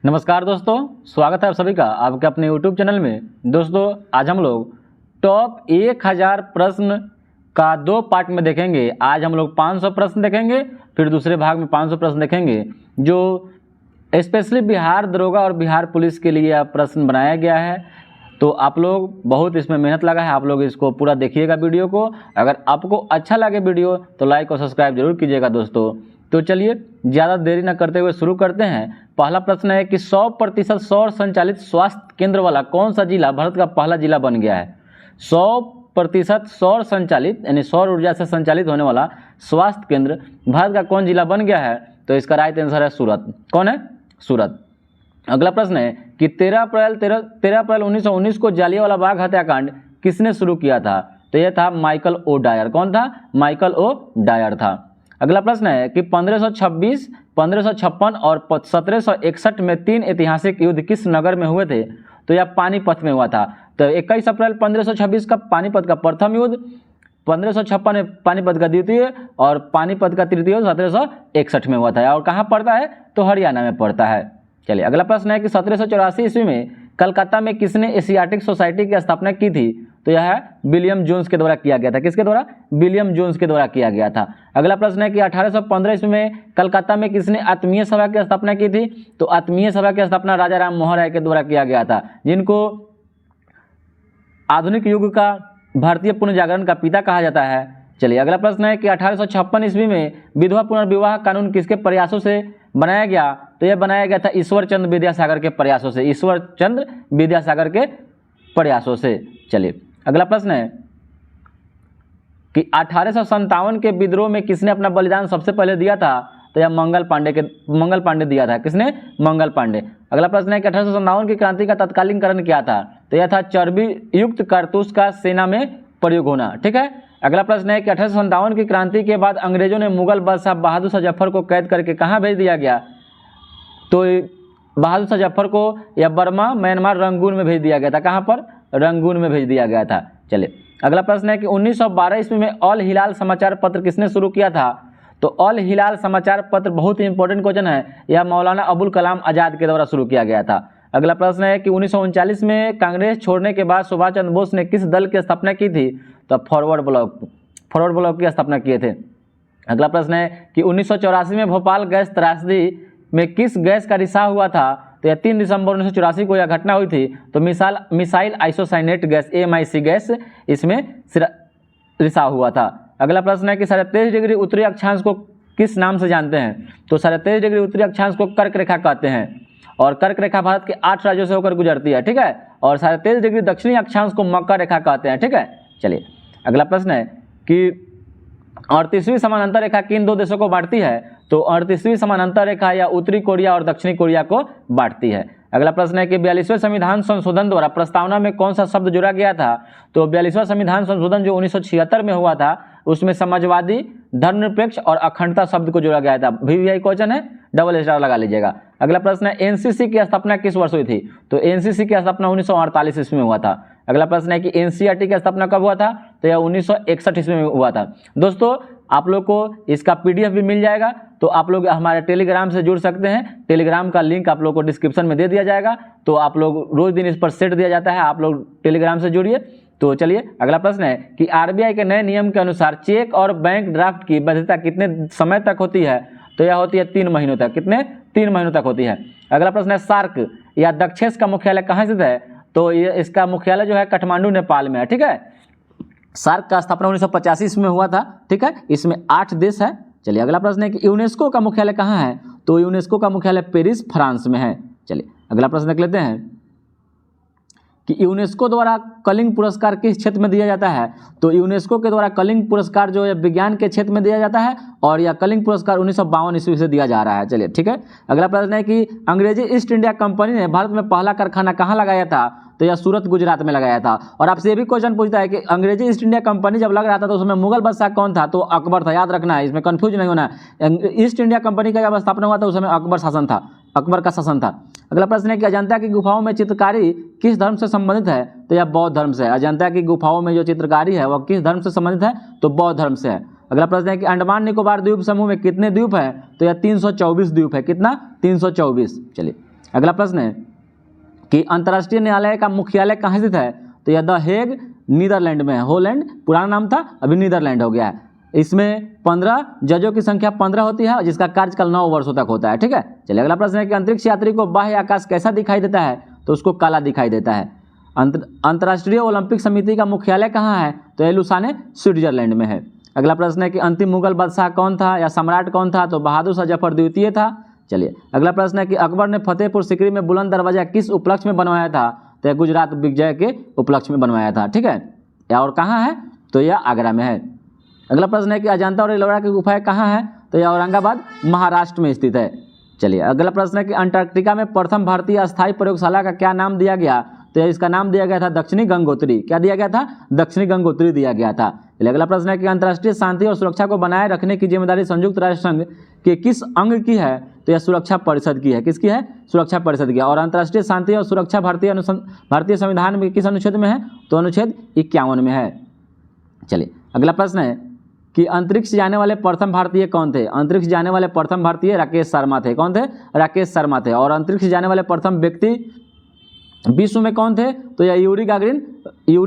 नमस्कार दोस्तों, स्वागत है आप सभी का आपके अपने YouTube चैनल में। दोस्तों आज हम लोग टॉप 1000 प्रश्न का 2 पार्ट में देखेंगे। आज हम लोग 500 प्रश्न देखेंगे, फिर दूसरे भाग में 500 प्रश्न देखेंगे जो स्पेशली बिहार दरोगा और बिहार पुलिस के लिए प्रश्न बनाया गया है। तो आप लोग बहुत इसमें मेहनत लगा है, आप लोग इसको पूरा देखिएगा वीडियो को। अगर आपको अच्छा लगे वीडियो तो लाइक और सब्सक्राइब जरूर कीजिएगा दोस्तों। तो चलिए ज़्यादा देरी न करते हुए शुरू करते हैं। पहला प्रश्न है कि 100% सौर संचालित स्वास्थ्य केंद्र वाला कौन सा जिला भारत का पहला जिला बन गया है। 100% सौर संचालित यानी सौर ऊर्जा से संचालित होने वाला स्वास्थ्य केंद्र भारत का कौन जिला बन गया है? तो इसका राइट आंसर है सूरत। कौन है? सूरत। अगला प्रश्न है कि 13 अप्रैल 1919 को जालियांवाला बाग हत्याकांड किसने शुरू किया था? तो यह था माइकल ओ डायर। कौन था? माइकल ओ डायर था। अगला प्रश्न है कि 1526, 1556 और 1761 में 3 ऐतिहासिक युद्ध किस नगर में हुए थे? तो यह पानीपत में हुआ था। तो 21 अप्रैल 1526 का पानीपत का प्रथम युद्ध, 1556 में पानीपत का द्वितीय और पानीपत का तृतीय युद्ध 1761 में हुआ था। और कहाँ पड़ता है? तो हरियाणा में पड़ता है। चलिए अगला प्रश्न है कि 1784 ईस्वी में कलकत्ता में किसने एशियाटिक सोसाइटी की स्थापना की थी? तो यह है विलियम जोन्स के द्वारा किया गया था। किसके द्वारा? विलियम जोन्स के द्वारा किया गया था। अगला प्रश्न है कि 1815 ईस्वी में कलकत्ता में किसने आत्मीय सभा की स्थापना की थी? तो आत्मीय सभा की स्थापना राजा राम मोहन राय के द्वारा किया गया था, जिनको आधुनिक युग का भारतीय पुनर्जागरण का पिता कहा जाता है। चलिए अगला प्रश्न है कि 1856 ईस्वी में विधवा पुनर्विवाह कानून किसके प्रयासों से बनाया गया? तो यह बनाया गया था ईश्वर चंद्र विद्यासागर के प्रयासों से। ईश्वर चंद्र विद्यासागर के प्रयासों से। चलिए अगला प्रश्न है कि 1857 के विद्रोह में किसने अपना बलिदान सबसे पहले दिया था? तो यह मंगल पांडे दिया था। किसने? मंगल पांडे। अगला प्रश्न है कि 1857 की क्रांति का तत्कालीन कारण क्या था? तो यह था चर्बी युक्त कारतूस का सेना में प्रयोग होना। ठीक है। अगला प्रश्न है कि 1857 की क्रांति के बाद अंग्रेजों ने मुगल बादशाह बहादुर शाह जफर को कैद करके कहाँ भेज दिया गया? तो बहादुर शाह जफर को या बर्मा, म्यांमार, रंगून में भेज दिया गया था। कहाँ पर? रंगून में भेज दिया गया था। चलिए अगला प्रश्न है कि 1912 ईस्वी में ऑल हिलाल समाचार पत्र किसने शुरू किया था? तो ऑल हिलाल समाचार पत्र बहुत ही इंपॉर्टेंट क्वेश्चन है। यह मौलाना अबुल कलाम आजाद के द्वारा शुरू किया गया था। अगला प्रश्न है कि 1939 में कांग्रेस छोड़ने के बाद सुभाष चंद्र बोस ने किस दल की स्थापना की थी? तो फॉरवर्ड ब्लॉक की स्थापना किए थे। अगला प्रश्न है कि 1984 में भोपाल गैस त्रासदी में किस गैस का रिसाव हुआ था? तो यह 3 दिसंबर 1984 को यह घटना हुई थी। तो missile isocyanate gas AMIC gas इसमें रिसाव हुआ था। अगला प्रश्न है कि 23.5 डिग्री उत्तरी अक्षांश को किस नाम से जानते हैं? तो 23.5 डिग्री उत्तरी अक्षांश को कर्क रेखा कहते हैं और कर्क रेखा भारत के 8 राज्यों से होकर गुजरती है। ठीक है। और 23.5 डिग्री दक्षिणी अक्षांश को मकर रेखा कहते हैं। ठीक है। चलिए अगला प्रश्न है कि 38वीं समानांतर रेखा किन 2 देशों को बांटती है? तो 38वीं समानांतर रेखा या उत्तरी कोरिया और दक्षिणी कोरिया को बांटती है। अगला प्रश्न है कि 42वें संविधान संशोधन द्वारा प्रस्तावना में कौन सा शब्द जोड़ा गया था? तो 42वां संविधान संशोधन जो 1976 में हुआ था उसमें समाजवादी, धर्मनिरपेक्ष और अखंडता शब्द को जोड़ा गया था। VVI क्वेश्चन है, डबल स्टार लगा लीजिएगा। अगला प्रश्न है NCC की स्थापना किस वर्ष हुई थी? तो NCC की स्थापना 1948 ईस्वी में हुआ था। अगला प्रश्न है कि NCERT की स्थापना कब हुआ था? तो यह 1961 ईस्वी में हुआ था। दोस्तों आप लोग को इसका PDF भी मिल जाएगा, तो आप लोग हमारे टेलीग्राम से जुड़ सकते हैं। टेलीग्राम का लिंक आप लोग को डिस्क्रिप्शन में दे दिया जाएगा, तो आप लोग रोज दिन इस पर सेट दिया जाता है, आप लोग टेलीग्राम से जुड़िए। तो चलिए अगला प्रश्न है कि RBI के नए नियम के अनुसार चेक और बैंक ड्राफ्ट की वैधता कितने समय तक होती है? तो यह होती है 3 महीनों तक। कितने? 3 महीनों तक होती है। अगला प्रश्न है सार्क या दक्षेस का मुख्यालय कहाँ स्थित है? तो ये इसका मुख्यालय जो है काठमांडू नेपाल में है। ठीक है। सार्क का स्थापना 1985 ईस्वी में हुआ था। ठीक है। इसमें 8 देश है। चलिए अगला प्रश्न है कि यूनेस्को का मुख्यालय कहाँ है? तो यूनेस्को का मुख्यालय पेरिस, फ्रांस में है। चलिए अगला प्रश्न देख लेते हैं कि यूनेस्को द्वारा कलिंग पुरस्कार किस क्षेत्र में दिया जाता है? तो यूनेस्को के द्वारा कलिंग पुरस्कार जो है विज्ञान के क्षेत्र में दिया जाता है और यह कलिंग पुरस्कार 1952 ईस्वी से दिया जा रहा है। चलिए ठीक है। अगला प्रश्न है कि अंग्रेजी ईस्ट इंडिया कंपनी ने भारत में पहला कारखाना कहाँ लगाया था? तो यह सूरत गुजरात में लगाया था। और आपसे ये भी क्वेश्चन पूछता है कि अंग्रेजी ईस्ट इंडिया कंपनी जब लग रहा था तो उसमें मुगल बादशाह कौन था? तो अकबर था। याद रखना है, इसमें कंफ्यूज नहीं होना है। ईस्ट इंडिया कंपनी का जब स्थापना हुआ था उस समय अकबर का शासन था। अगला प्रश्न है कि अजंता की गुफाओं में चित्रकारी किस धर्म से संबंधित है? तो यह बौद्ध धर्म से है। अजंता की गुफाओं में जो चित्रकारी है वह किस धर्म से संबंधित है? तो बौद्ध धर्म से है। अगला प्रश्न है कि अंडमान निकोबार द्वीप समूह में कितने द्वीप है? तो यह 324 द्वीप है। कितना? 324। चलिए अगला प्रश्न है कि अंतर्राष्ट्रीय न्यायालय का मुख्यालय कहाँ स्थित है? तो यह द हेग नीदरलैंड में है। होलैंड पुराना नाम था, अभी नीदरलैंड हो गया है। इसमें 15 जजों की संख्या 15 होती है, जिसका कार्यकाल 9 वर्षों तक होता है। ठीक है, चलिए अगला प्रश्न है कि अंतरिक्ष यात्री को बाह्य आकाश कैसा दिखाई देता है? तो उसको काला दिखाई देता है। अंतर्राष्ट्रीय ओलंपिक समिति का मुख्यालय कहाँ है? तो यह लुसाने स्विट्जरलैंड में है। अगला प्रश्न है कि अंतिम मुगल बादशाह कौन था या सम्राट कौन था? तो बहादुर शाह जफर द्वितीय था। चलिए अगला प्रश्न है कि अकबर ने फतेहपुर सीकरी में बुलंद दरवाजा किस उपलक्ष्य में बनवाया था? तो यह गुजरात विजय के उपलक्ष्य में बनवाया था। ठीक है, और कहाँ है? तो यह आगरा में है। अगला प्रश्न है कि अजंता और एलोरा की गुफाएं कहाँ है? तो यह औरंगाबाद महाराष्ट्र में स्थित है। चलिए अगला प्रश्न है कि अंटार्कटिका में प्रथम भारतीय अस्थायी प्रयोगशाला का क्या नाम दिया गया? तो इसका नाम दिया गया था दक्षिणी गंगोत्री। क्या दिया गया था? दक्षिणी गंगोत्री दिया गया था। अगला प्रश्न है कि अंतर्राष्ट्रीय शांति और सुरक्षा को बनाए रखने की जिम्मेदारी संयुक्त राष्ट्र संघ के किस अंग की है? तो यह सुरक्षा परिषद की है। किसकी है? सुरक्षा परिषद की। और अंतर्राष्ट्रीय शांति और सुरक्षा भारतीय संविधान में किस अनुच्छेद में है? तो अनुच्छेद 51 में है। चलिए अगला प्रश्न है कि अंतरिक्ष जाने वाले प्रथम भारतीय कौन थे? अंतरिक्ष जाने वाले प्रथम भारतीय राकेश शर्मा थे। कौन थे? राकेश शर्मा थे। और अंतरिक्ष जाने वाले प्रथम व्यक्ति विश्व में कौन थे? तो यह यूरी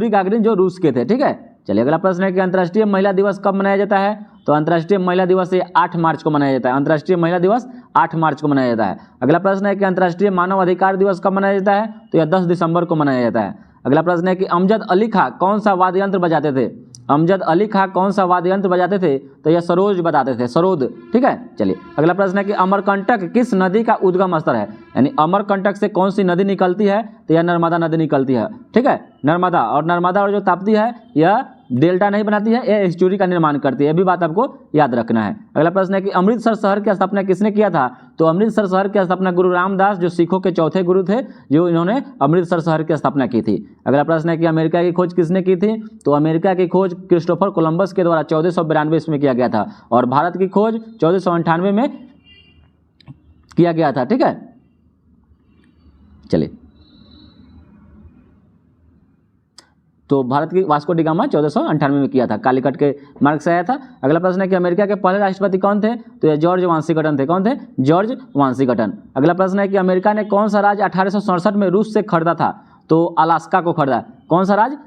गागरिन जो रूस के थे। ठीक है, चलिए अगला प्रश्न है कि अंतर्राष्ट्रीय महिला दिवस कब मनाया जाता है? तो अंतर्राष्ट्रीय महिला दिवस 8 मार्च को मनाया जाता है। अंतर्राष्ट्रीय महिला दिवस 8 मार्च को मनाया जाता है। अगला प्रश्न है कि अंतर्राष्ट्रीय मानव अधिकार दिवस कब मनाया जाता है? तो यह 10 दिसंबर को मनाया जाता है। अगला प्रश्न है कि अमजद अली खां कौन सा वाद्य यंत्र बजाते थे? अमजद अली खां कौन सा वाद्य यंत्र बजाते थे? तो यह सरोद बताते थे, सरोद। ठीक है, चलिए अगला प्रश्न है कि अमरकंटक किस नदी का उद्गम स्थल है? यानी अमरकंटक से कौन सी नदी निकलती है? तो यह नर्मदा नदी निकलती है। ठीक है, नर्मदा और जो ताप्ती है यह डेल्टा नहीं बनाती है, यह एस्चुरी का निर्माण करती है। यह भी बात आपको याद रखना है। अगला प्रश्न है कि अमृतसर शहर की स्थापना किसने किया था? तो अमृतसर शहर की स्थापना गुरु रामदास, जो सिखों के चौथे गुरु थे, जो इन्होंने अमृतसर शहर की स्थापना की थी। अगला प्रश्न है कि अमेरिका की खोज किसने की थी? तो अमेरिका की खोज क्रिस्टोफर कोलंबस के द्वारा 1492 ईस्वी में किया गया था। और भारत की खोज 1498 में किया गया था। ठीक है, चलिए तो भारत की वास्को डी गामा 1498 में किया था, कालीकट के मार्ग से आया था। अगला प्रश्न है कि अमेरिका के पहले राष्ट्रपति कौन थे? तो ये जॉर्ज वाशिंगटन थे। कौन थे? George Washington. अगला प्रश्न है कि अमेरिका ने कौन सा राज्य 1867 में रूस से खरीदा था? तो अलास्का को खरीदा। कौन सा राज्य?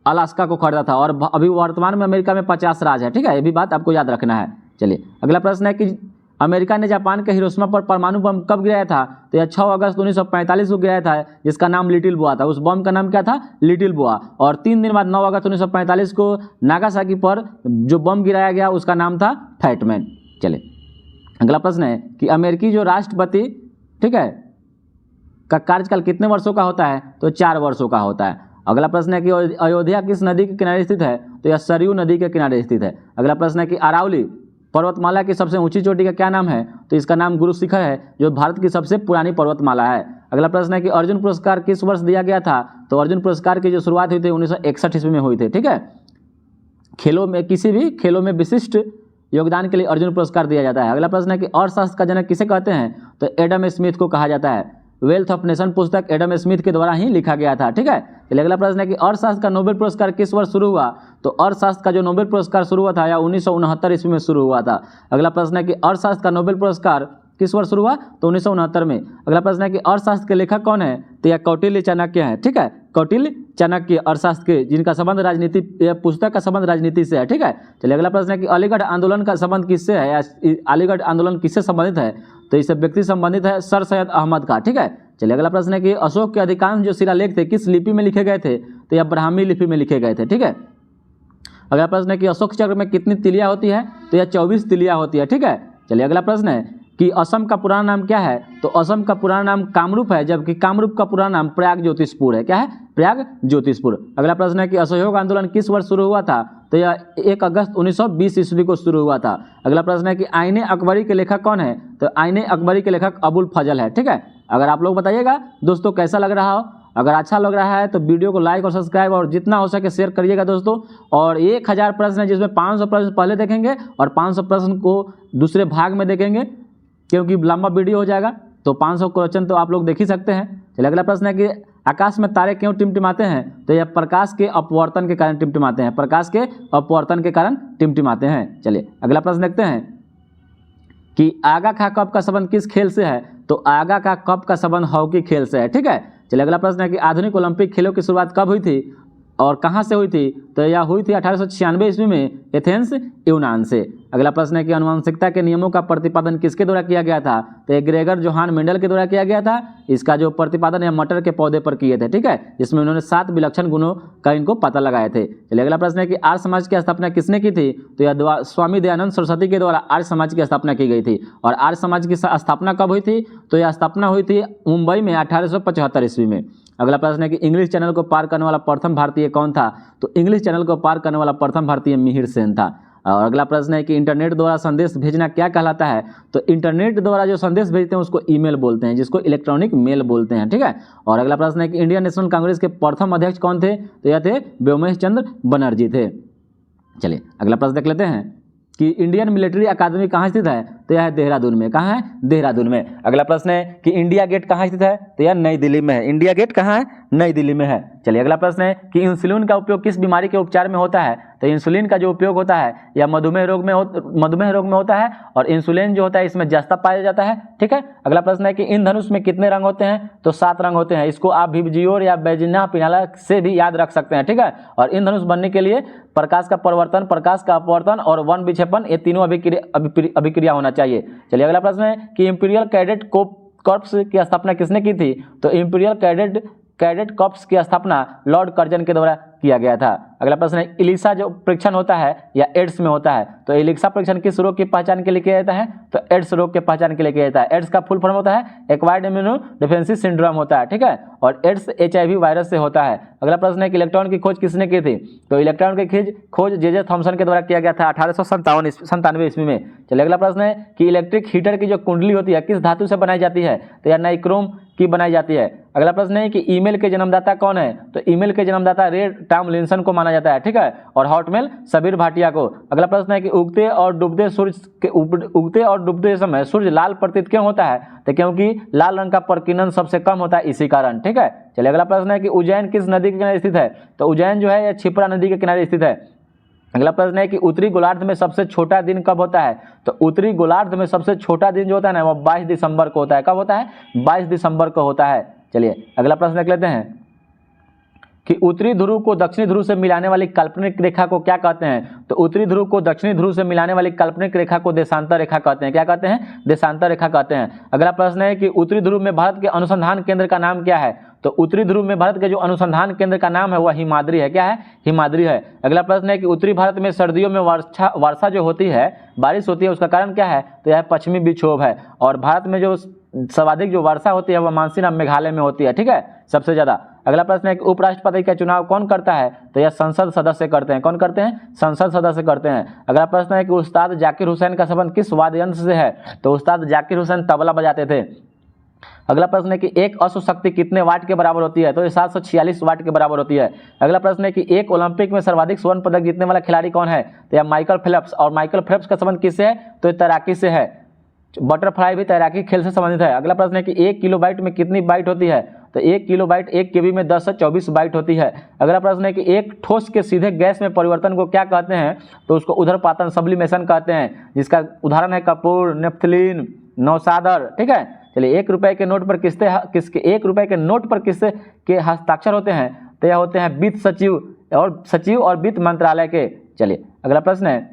अलास्का को खरीदा था। और अभी वर्तमान में अमेरिका में 50 राज्य है। ठीक है, ये भी बात आपको याद रखना है। चलिए अगला प्रश्न है कि अमेरिका ने जापान के हिरोशिमा पर परमाणु बम कब गिराया था? तो यह 6 अगस्त 1945 को गिराया था, जिसका नाम लिटिल बुआ था। उस बम का नाम क्या था? लिटिल बुआ। और 3 दिन बाद 9 अगस्त 1945 को नागासाकी पर जो बम गिराया गया उसका नाम था फैटमैन। चले अगला प्रश्न है कि अमेरिकी जो राष्ट्रपति, ठीक है, का कार्यकाल कितने वर्षों का होता है? तो 4 वर्षों का होता है। अगला प्रश्न है कि अयोध्या किस नदी के किनारे स्थित है? तो यह सरयू नदी के किनारे स्थित है। अगला प्रश्न है कि अरावली पर्वतमाला की सबसे ऊंची चोटी का क्या नाम है? तो इसका नाम गुरु शिखर है, जो भारत की सबसे पुरानी पर्वतमाला है। अगला प्रश्न है कि अर्जुन पुरस्कार किस वर्ष दिया गया था? तो अर्जुन पुरस्कार की जो शुरुआत हुई थी 1961 ईस्वी में हुई थी। ठीक है, खेलों में किसी भी खेलों में विशिष्ट योगदान के लिए अर्जुन पुरस्कार दिया जाता है। अगला प्रश्न है कि अर्थशास्त्र का जनक किसे कहते हैं? तो एडम स्मिथ को कहा जाता है। वेल्थ ऑफ नेशन पुस्तक एडम स्मिथ के द्वारा ही लिखा गया था। ठीक है, चलिए अगला प्रश्न है कि अर्थशास्त्र का नोबेल पुरस्कार किस वर्ष शुरू हुआ? तो अर्थशास्त्र का जो नोबेल पुरस्कार शुरू हुआ था या 1969 ईस्वी में शुरू हुआ था। अगला प्रश्न है कि अर्थशास्त्र का नोबेल पुरस्कार किस वर्ष शुरू हुआ? तो 1969 में। अगला प्रश्न है कि अर्थशास्त्र के लेखक कौन है? तो यह कौटिल्य चाणक्य है। ठीक है, कौटिल्य चाणक्य अर्थशास्त्र के, जिनका संबंध राजनीति, यह पुस्तक का संबंध राजनीति से है। ठीक है, चलिए अगला प्रश्न है कि अलीगढ़ आंदोलन का संबंध किससे है या अलीगढ़ आंदोलन किससे संबंधित है? तो इससे व्यक्ति संबंधित है सर सैयद अहमद का। ठीक है, चलिए अगला प्रश्न है कि अशोक के अधिकांश जो शिलालेख थे किस लिपि में लिखे गए थे? तो यह ब्राह्मी लिपि में लिखे गए थे। ठीक है, अगला प्रश्न है कि अशोक चक्र में कितनी तिलियां होती है? तो यह 24 तिलियां होती है। ठीक है, चलिए अगला प्रश्न है कि असम का पुराना नाम क्या है? तो असम का पुराना नाम कामरूप है, जबकि कामरूप का पुराना नाम प्रयाग ज्योतिषपुर है। क्या है? प्रयाग ज्योतिषपुर। अगला प्रश्न है कि असहयोग आंदोलन किस वर्ष शुरू हुआ था? तो यह 1 अगस्त 1920 ईस्वी को शुरू हुआ था। अगला प्रश्न है कि आईने अकबरी के लेखक कौन है? तो आईने अकबरी के लेखक अबुल फजल है। ठीक है, अगर आप लोग बताइएगा दोस्तों कैसा लग रहा हो। अगर अच्छा लग रहा है तो वीडियो को लाइक और सब्सक्राइब और जितना हो सके शेयर करिएगा दोस्तों। और 1000 प्रश्न है, जिसमें 500 प्रश्न पहले देखेंगे और 500 प्रश्न को दूसरे भाग में देखेंगे, क्योंकि लंबा वीडियो हो जाएगा। तो 500 क्वेश्चन तो आप लोग देख ही सकते हैं। चलिए अगला प्रश्न है कि आकाश में तारे क्यों टिमटिमाते हैं? तो यह प्रकाश के अपवर्तन के कारण टिमटिमाते हैं। प्रकाश के अपवर्तन के कारण टिमटिमाते हैं। चलिए अगला प्रश्न देखते हैं कि आगा खा कप का संबंध किस खेल से है? तो आगा का कप का संबंध हॉकी खेल से है। ठीक है, चलिए अगला प्रश्न है कि आधुनिक ओलंपिक खेलों की शुरुआत कब हुई थी और कहाँ से हुई थी? तो यह हुई थी 1896 ईस्वी में एथेंस, यूनान से। अगला प्रश्न है कि आनुवंशिकता के नियमों का प्रतिपादन किसके द्वारा किया गया था? तो ये ग्रेगर जोहान मेंडल के द्वारा किया गया था। इसका जो प्रतिपादन है मटर के पौधे पर किए थे। ठीक है, जिसमें उन्होंने 7 विलक्षण गुणों का इनको पता लगाए थे। चलिए अगला प्रश्न है कि आर्य समाज की स्थापना किसने की थी? तो यह स्वामी दयानंद सरस्वती के द्वारा आर्य समाज की स्थापना की गई थी। और आर्य समाज की स्थापना कब हुई थी? तो यह स्थापना हुई थी मुंबई में 1875 ईस्वी में। अगला प्रश्न है कि इंग्लिश चैनल को पार करने वाला प्रथम भारतीय कौन था? तो इंग्लिश चैनल को पार करने वाला प्रथम भारतीय मिहिर सेन था। और अगला प्रश्न है कि इंटरनेट द्वारा संदेश भेजना क्या कहलाता है? तो इंटरनेट द्वारा जो संदेश भेजते हैं उसको ईमेल बोलते हैं, जिसको इलेक्ट्रॉनिक मेल बोलते हैं। ठीक है, और अगला प्रश्न है कि इंडियन नेशनल कांग्रेस के प्रथम अध्यक्ष कौन थे? तो यह थे व्योमेश चंद्र बनर्जी थे। चलिए अगला प्रश्न देख लेते हैं कि इंडियन मिलिट्री अकादमी कहाँ स्थित है? तो यह है देहरादून में। कहाँ है? देहरादून में। अगला प्रश्न है कि इंडिया गेट कहाँ स्थित है? तो यह नई दिल्ली में है। इंडिया गेट कहाँ है? नई दिल्ली में है। चलिए अगला प्रश्न है कि इंसुलिन का उपयोग किस बीमारी के उपचार में होता है? तो इंसुलिन का जो उपयोग होता है या मधुमेह रोग में होता है, और इंसुलिन जो होता है इसमें जस्ता पाया जाता है। ठीक है, अगला प्रश्न है कि इंद्रधनुष में कितने रंग होते हैं? तो 7 रंग होते हैं। इसको आप विबजियोर या बैजिना पिनाला से भी याद रख सकते हैं। ठीक है, और इंद्रधनुष बनने के लिए प्रकाश का परिवर्तन, प्रकाश का अपवर्तन और वन विक्षेपण, ये तीनों अभिक्रिया होना चाहिए। चलिए अगला प्रश्न है कि इंपीरियल कैडेट कॉर्प्स की स्थापना किसने की थी? तो इंपीरियल कैडेट कॉर्प्स की स्थापना लॉर्ड कर्जन के द्वारा किया गया था। अगला प्रश्न है इलिसा जो परीक्षण होता है या एड्स में होता है, तो इलिसा परीक्षण किस रोग की पहचान के लिए किया जाता है? तो एड्स रोग के पहचान के लिए किया जाता है। एड्स का फुल फॉर्म होता है एक्वायर्ड इम्यूनो डिफेंसी सिंड्रोम होता है। ठीक है, और एड्स HIV वायरस से होता है। अगला प्रश्न है कि इलेक्ट्रॉन की खोज किसने की थी? तो इलेक्ट्रॉन की खोज जे थॉमसन के द्वारा किया गया था 1897 ईस्वी में। चलिए अगला प्रश्न है कि इलेक्ट्रिक हीटर की जो कुंडली होती है किस धातु से बनाई जाती है? तो यह नाइक्रोम की बनाई जाती है। अगला प्रश्न है कि ईमेल के जन्मदाता कौन है? तो ईमेल के जन्मदाता रे टॉमलिंसन को माना जाता है। ठीक है, और हॉटमेल सबीर भाटिया को। अगला प्रश्न है कि उगते और डूबते समय सूर्य लाल प्रतीत क्यों होता है? तो क्योंकि लाल रंग का प्रकीर्णन सबसे कम होता है, इसी कारण। ठीक है, चलिए अगला प्रश्न है कि उज्जैन किस नदी के किनारे स्थित है? तो उज्जैन जो है यह क्षिप्रा नदी के किनारे स्थित है। अगला प्रश्न है कि उत्तरी गोलार्ध में सबसे छोटा दिन कब होता है? तो उत्तरी गोलार्ध में सबसे छोटा दिन जो होता है ना वो 22 दिसंबर को होता है। कब होता है? 22 दिसंबर को होता है। चलिए अगला प्रश्न देख लेते हैं कि उत्तरी ध्रुव को दक्षिणी ध्रुव से मिलाने वाली काल्पनिक रेखा को क्या कहते हैं? तो उत्तरी ध्रुव को दक्षिणी ध्रुव से मिलाने वाली काल्पनिक रेखा को देशांतर रेखा कहते हैं। क्या कहते हैं? देशांतर रेखा कहते हैं। अगला प्रश्न है कि उत्तरी ध्रुव में भारत के अनुसंधान केंद्र का नाम क्या है? तो उत्तरी ध्रुव में भारत के जो अनुसंधान केंद्र का नाम है वह हिमाद्री है। क्या है? हिमाद्री है। अगला प्रश्न है कि उत्तरी भारत में सर्दियों में वर्षा जो होती है, बारिश होती है, उसका कारण क्या है? तो यह पश्चिमी विक्षोभ है। और भारत में जो सर्वाधिक जो वर्षा होती है वह मानसीराम मेघालय में होती है। ठीक है, सबसे ज्यादा। अगला प्रश्न है कि उपराष्ट्रपति का चुनाव कौन करता है? तो यह संसद सदस्य करते हैं। कौन करते हैं? संसद सदस्य करते हैं। अगला प्रश्न है कि उस्ताद जाकिर हुसैन का संबंध किस वाद्य यंत्र से है? तो उस्ताद जाकिर हुसैन तबला बजाते थे। अगला प्रश्न है कि एक अश्व शक्ति कितने वाट के बराबर होती है? तो ये 746 वाट के बराबर होती है। अगला प्रश्न है कि एक ओलंपिक में सर्वाधिक स्वर्ण पदक जीतने वाला खिलाड़ी कौन है? तो यह माइकल फेल्प्स। और माइकल फेल्प्स का संबंध किससे है? तो तैराकी से है। बटरफ्लाई भी तैराकी खेल से संबंधित है। अगला प्रश्न है कि 1 किलोबाइट में कितनी बाइट होती है? तो 1 किलोबाइट 1 केबी में 10 से 24 बाइट होती है। अगला प्रश्न है कि एक ठोस के सीधे गैस में परिवर्तन को क्या कहते हैं? तो उसको उधर्पातन सब्लिमेशन कहते हैं, जिसका उदाहरण है कपूर, नेफ्थलीन, नौसादर। ठीक है, चलिए 1 रुपए के नोट पर किसके 1 रुपए के हस्ताक्षर होते हैं? तो यह होते हैं वित्त सचिव और वित्त मंत्रालय के। चलिए अगला प्रश्न है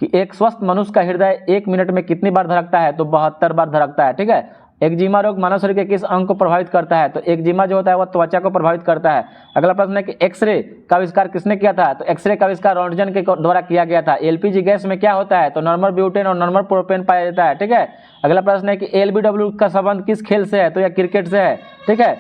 कि एक स्वस्थ मनुष्य का हृदय 1 मिनट में कितनी बार धड़कता है? तो 72 बार धड़कता है। ठीक है, एक्जिमा रोग मानव शरीर के किस अंग को प्रभावित करता है? तो एक्जिमा जो होता है वह त्वचा को प्रभावित करता है। अगला प्रश्न है कि एक्सरे का आविष्कार किसने किया था? तो एक्सरे का आविष्कार रॉन्टजन के द्वारा किया गया था। एलपीजी गैस में क्या होता है? तो नॉर्मल ब्यूटेन और नॉर्मल प्रोपेन पाया जाता है। ठीक है, अगला प्रश्न है कि एलबीडब्ल्यू का संबंध किस खेल से है? तो यह क्रिकेट से है। ठीक है,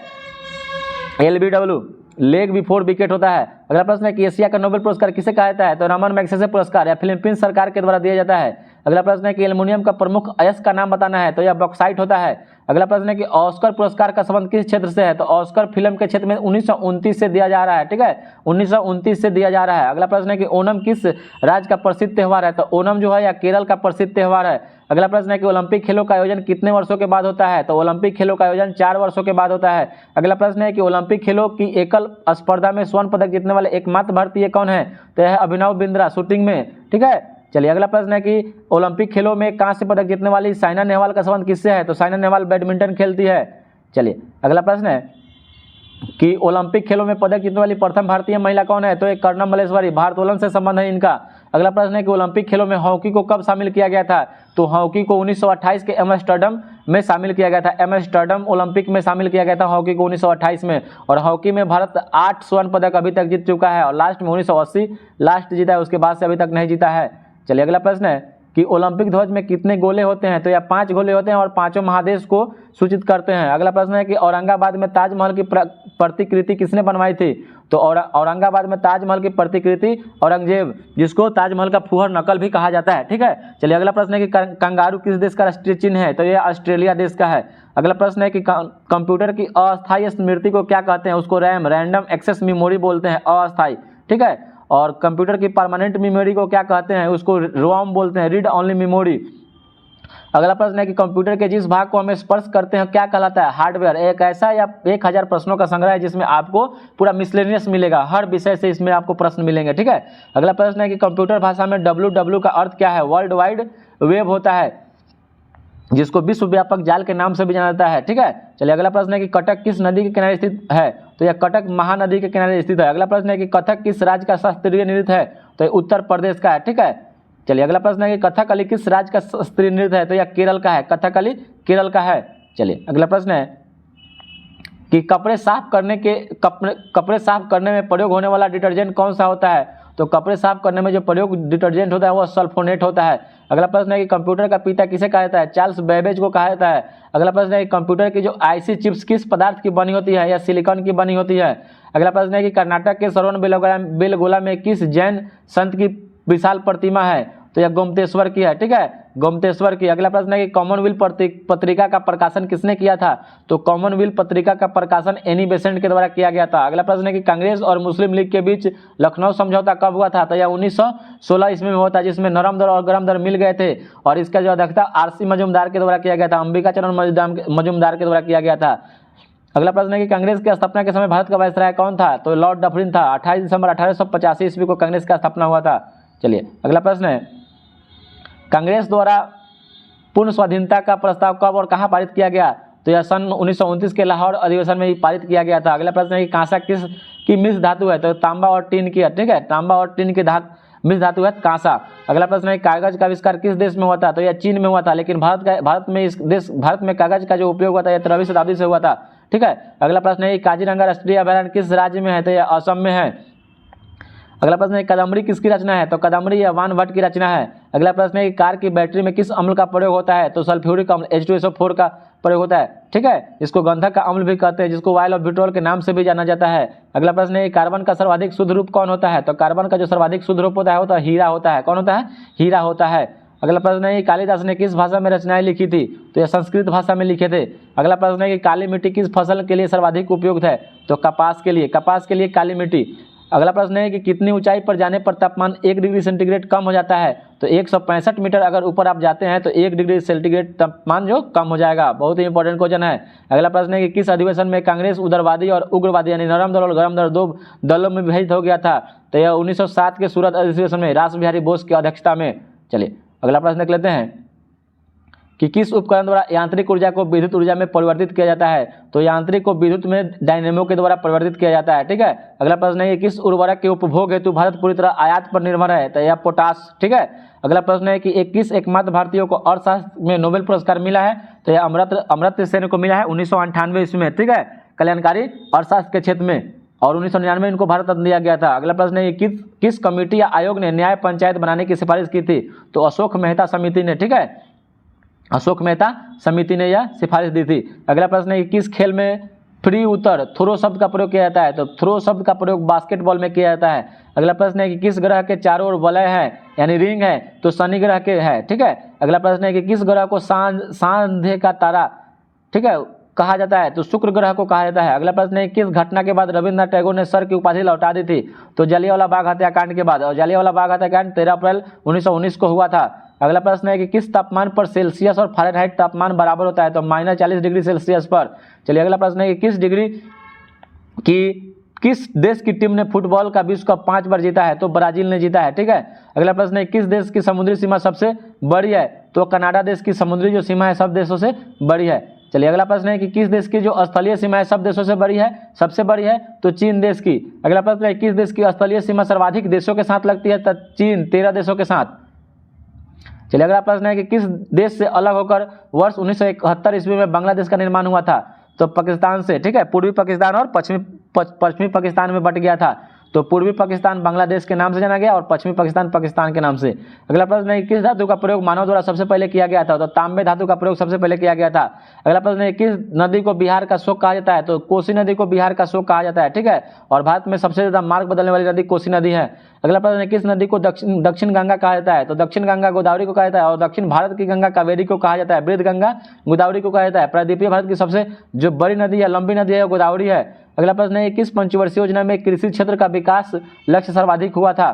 एलबीडब्ल्यू लेग बिफोर विकेट होता है। अगला प्रश्न है कि एशिया का नोबेल पुरस्कार किसे कहा जाता है? तो रमन मैग्सेसे पुरस्कार या फिलीपींस सरकार के द्वारा दिया जाता है। अगला प्रश्न है कि एल्युमिनियम का प्रमुख अयस्क का नाम बताना है। तो यह बॉक्साइट होता है। अगला प्रश्न है कि ऑस्कर पुरस्कार का संबंध किस क्षेत्र से है? तो ऑस्कर फिल्म के क्षेत्र में 1929 से दिया जा रहा है। ठीक है, 1929 से दिया जा रहा है। अगला प्रश्न है कि ओणम किस राज्य का प्रसिद्ध त्यौहार है? तो ओणम जो है या केरल का प्रसिद्ध त्यौहार है। अगला प्रश्न है कि ओलंपिक खेलों का आयोजन कितने वर्षों के बाद होता है? तो ओलंपिक खेलों का आयोजन 4 वर्षों के बाद होता है। अगला प्रश्न है कि ओलंपिक खेलों की एकल स्पर्धा में स्वर्ण पदक जीतने वाले एकमात्र भारतीय कौन है? तो यह अभिनव बिंद्रा शूटिंग में। ठीक है, चलिए अगला प्रश्न है कि ओलंपिक खेलों में कांस्य पदक जीतने वाली साइना नेहवाल का संबंध किससे है? तो साइना नेहवाल बैडमिंटन खेलती है। चलिए अगला प्रश्न है कि ओलंपिक खेलों में पदक जीतने वाली प्रथम भारतीय महिला कौन है? तो एक कर्णम मल्लेश्वरी, भारोत्तोलन से संबंध है इनका। अगला प्रश्न है कि ओलंपिक खेलों में हॉकी को कब शामिल किया गया था? तो हॉकी को 1928 के एम्स्टर्डम में शामिल किया गया था। एम्स्टर्डम ओलंपिक में शामिल किया गया था हॉकी को 1928 में। और हॉकी में भारत 8 स्वर्ण पदक अभी तक जीत चुका है और लास्ट में 1980 लास्ट जीता है, उसके बाद से अभी तक नहीं जीता है। चलिए अगला प्रश्न है कि ओलंपिक ध्वज में कितने गोले होते हैं? तो यह 5 गोले होते हैं और पांचों महादेश को सूचित करते हैं। अगला प्रश्न है कि औरंगाबाद में ताजमहल की प्रतिकृति किसने बनवाई थी? तो औरंगाबाद में ताजमहल की प्रतिकृति औरंगजेब, जिसको ताजमहल का फूहड़ नकल भी कहा जाता है। ठीक है, चलिए अगला प्रश्न है कि कंगारू किस देश का राष्ट्रीय चिन्ह है? तो ये ऑस्ट्रेलिया देश का है। अगला प्रश्न है कि कंप्यूटर की अस्थायी स्मृति को क्या कहते हैं? उसको रैम, रैंडम एक्सेस मेमोरी बोलते हैं, अस्थायी। ठीक है, और कंप्यूटर की परमानेंट मेमोरी को क्या कहते हैं? उसको रोम बोलते हैं, रीड ओनली मेमोरी। अगला प्रश्न है कि कंप्यूटर के जिस भाग को हम स्पर्श करते हैं क्या कहलाता है? हार्डवेयर। एक ऐसा या 1000 प्रश्नों का संग्रह है जिसमें आपको पूरा मिसलेनियस मिलेगा, हर विषय से इसमें आपको प्रश्न मिलेंगे। ठीक है, अगला प्रश्न है कि कंप्यूटर भाषा में WW का अर्थ क्या है? वर्ल्ड वाइड वेब होता है, जिसको विश्व व्यापक जाल के नाम से भी जाना जाता है। ठीक है, चलिए अगला प्रश्न है कि कटक किस नदी के किनारे स्थित है? तो यह कटक महानदी के किनारे स्थित है। अगला प्रश्न है कि कथक किस राज्य का शास्त्रीय नृत्य है? तो यह उत्तर प्रदेश का है। ठीक है, चलिए अगला प्रश्न है कि कथकली किस राज्य का शास्त्रीय नृत्य है? तो यह केरल का है, कथकली केरल का है। चलिए अगला प्रश्न है कि कपड़े साफ करने में प्रयोग होने वाला डिटर्जेंट कौन सा होता है? तो कपड़े साफ करने में जो प्रयोग डिटर्जेंट होता है वो सल्फोनेट होता है। अगला प्रश्न है कि कंप्यूटर का पिता किसे कहा जाता है? चार्ल्स बेबेज को कहा जाता है। अगला प्रश्न है कि कंप्यूटर की जो आईसी चिप्स किस पदार्थ की बनी होती है या सिलिकॉन की बनी होती है? अगला प्रश्न है कि कर्नाटक के श्रवण बेलगोला में किस जैन संत की विशाल प्रतिमा है? तो यह गोमतेश्वर की है। ठीक है, गोमतेश्वर की। अगला प्रश्न है कि कॉमनवेल्थ पत्रिका का प्रकाशन किसने किया था? तो कॉमनवेल्थ पत्रिका का प्रकाशन एनी बेसेंट के द्वारा किया गया था। अगला प्रश्न है कि कांग्रेस और मुस्लिम लीग के बीच लखनऊ समझौता कब हुआ था? तो यह 1916 ईस्वी में हुआ था, जिसमें नरम दर और गरम दर मिल गए थे और इसका जो अध्यक्षता RC मजूमदार के द्वारा किया गया था, अंबिका चरण मजूमदार के द्वारा किया गया था। अगला प्रश्न है कि कांग्रेस की स्थापना के समय भारत का वायसराय कौन था? तो लॉर्ड डफरिन था। 28 दिसंबर 1885 ईस्वी को कांग्रेस का स्थापना हुआ था। चलिए अगला प्रश्न है कांग्रेस द्वारा पूर्ण स्वाधीनता का प्रस्ताव कब और कहां पारित किया गया? तो यह सन 1929 के लाहौर अधिवेशन में ही पारित किया गया था। अगला प्रश्न है कि कांसा किस की मिश्र धातु है? तो तांबा और टीन की है। ठीक है, तांबा और टीन की मिश्र धातु है कांसा। अगला प्रश्न है कागज का आविष्कार किस देश में हुआ था? तो यह चीन में हुआ था, लेकिन भारत में कागज का जो उपयोग हुआ था यह 13वीं शताब्दी से हुआ था। ठीक है, अगला प्रश्न है काजीरंगा राष्ट्रीय अभयारण्य किस राज्य में है? तो यह असम में है। अगला प्रश्न है कदम्बरी किसकी रचना है? तो कदम्बरी या वान भट्ट की रचना है। अगला प्रश्न है कि कार की बैटरी में किस अम्ल का प्रयोग होता है? तो सल्फ्यूरिक अम्ल H2SO4 का प्रयोग होता है। ठीक है, इसको गंधक का अम्ल भी कहते हैं, जिसको वाइल ऑफ ब्यूटोल के नाम से भी जाना जाता है। अगला प्रश्न है कार्बन का सर्वाधिक शुद्ध रूप कौन होता है? तो कार्बन का जो सर्वाधिक शुद्ध रूप होता है वो तो हीरा होता है। कौन होता है? हीरा होता है। अगला प्रश्न है कि कालिदास ने किस भाषा में रचनाएं लिखी थी? तो यह संस्कृत भाषा में लिखे थे। अगला प्रश्न है कि काली मिट्टी किस फसल के लिए सर्वाधिक उपयुक्त है? तो कपास के लिए काली मिट्टी। अगला प्रश्न है कि कितनी ऊंचाई पर जाने पर तापमान 1 डिग्री सेंटीग्रेड कम हो जाता है? तो 165 मीटर अगर ऊपर आप जाते हैं तो 1 डिग्री सेंटीग्रेड तापमान जो कम हो जाएगा। बहुत ही इंपॉर्टेंट क्वेश्चन है। अगला प्रश्न है कि किस अधिवेशन में कांग्रेस उदारवादी और उग्रवादी यानी नरम दल और गरम दल 2 दलों में विभाजित हो गया था? तो यह 1907 के सूरत अधिवेशन में रास बिहारी बोस की अध्यक्षता में। चलिए अगला प्रश्न देख लेते हैं कि किस उपकरण द्वारा यांत्रिक ऊर्जा को विद्युत ऊर्जा में परिवर्तित किया जाता है? तो यांत्रिक को विद्युत में डायनेमो के द्वारा परिवर्तित किया जाता है। ठीक है, अगला प्रश्न है कि किस उर्वरक के उपभोग हेतु भारत पूरी तरह आयात पर निर्भर है? तो यह पोटाश। ठीक है, अगला प्रश्न है कि किस एकमात्र भारतीय को अर्थशास्त्र में नोबेल पुरस्कार मिला है? तो यह अमर्त्य सेन को मिला है 1998 ईस्वी में। ठीक है, कल्याणकारी अर्थशास्त्र के क्षेत्र में, और 1999 इनको भारत रत्न दिया गया था। अगला प्रश्न है कि किस कमेटी या आयोग ने न्याय पंचायत बनाने की सिफारिश की थी? तो अशोक मेहता समिति ने। ठीक है, अशोक मेहता समिति ने यह सिफारिश दी थी। अगला प्रश्न है कि किस खेल में फ्री उत्तर थ्रो शब्द का प्रयोग किया जाता है? तो थ्रो शब्द का प्रयोग बास्केटबॉल में किया जाता है। अगला प्रश्न है कि किस ग्रह के चारों ओर वलय है यानी रिंग है? तो शनि ग्रह के है। ठीक है, अगला प्रश्न है कि किस ग्रह को सांध्य का तारा ठीक है कहा जाता है? तो शुक्र ग्रह को कहा जाता है। अगला प्रश्न है किस घटना के बाद रविन्द्रनाथ टैगोर ने सर की उपाधि लौटा दी थी? तो जलियांवाला बाग हत्याकांड के बाद, और जलियांवाला बाग हत्याकांड 13 अप्रैल 1919 को हुआ था। अगला प्रश्न है कि किस तापमान पर सेल्सियस और फ़ारेनहाइट तापमान बराबर होता है? तो -40 डिग्री सेल्सियस पर। चलिए अगला प्रश्न है कि किस डिग्री की किस देश की टीम ने फुटबॉल का विश्व कप 5 बार जीता है? तो ब्राजील ने जीता है। ठीक है, अगला प्रश्न है किस देश की समुद्री सीमा सबसे बड़ी है? तो कनाडा देश की समुद्री जो सीमा है सब देशों से बड़ी है। चलिए अगला प्रश्न है कि किस देश की जो स्थलीय सीमा है सब देशों से बड़ी है? सबसे बड़ी है तो चीन देश की। अगला प्रश्न है किस देश की स्थलीय सीमा सर्वाधिक देशों के साथ लगती है? तो चीन 13 देशों के साथ। चलिए अगला प्रश्न है कि किस देश से अलग होकर वर्ष 1971 ईस्वी में बांग्लादेश का निर्माण हुआ था? तो पाकिस्तान से। ठीक है, पूर्वी पाकिस्तान और पश्चिमी पाकिस्तान में बट गया था। तो पूर्वी पाकिस्तान बांग्लादेश के नाम से जाना गया और पश्चिमी पाकिस्तान पाकिस्तान के नाम से। अगला प्रश्न है किस धातु का प्रयोग मानव द्वारा सबसे पहले किया गया था? तो तांबे धातु का प्रयोग सबसे पहले किया गया था। अगला प्रश्न है किस नदी को बिहार का शोक कहा जाता है? तो कोसी नदी को बिहार का शोक कहा जाता है। ठीक है, और भारत में सबसे ज्यादा मार्ग बदलने वाली नदी कोसी नदी है। अगला प्रश्न है किस नदी को दक्षिण गंगा कहा जाता है? तो दक्षिण गंगा गोदावरी को कहा जाता है और दक्षिण भारत की गंगा कावेरी को कहा जाता है। वृद्ध गंगा गोदावरी को कहा जाता है। प्रायद्वीपीय भारत की सबसे जो बड़ी नदी है, लंबी नदी है, वो गोदावरी है। अगला प्रश्न है किस पंचवर्षीय योजना में कृषि क्षेत्र का विकास लक्ष्य सर्वाधिक हुआ था?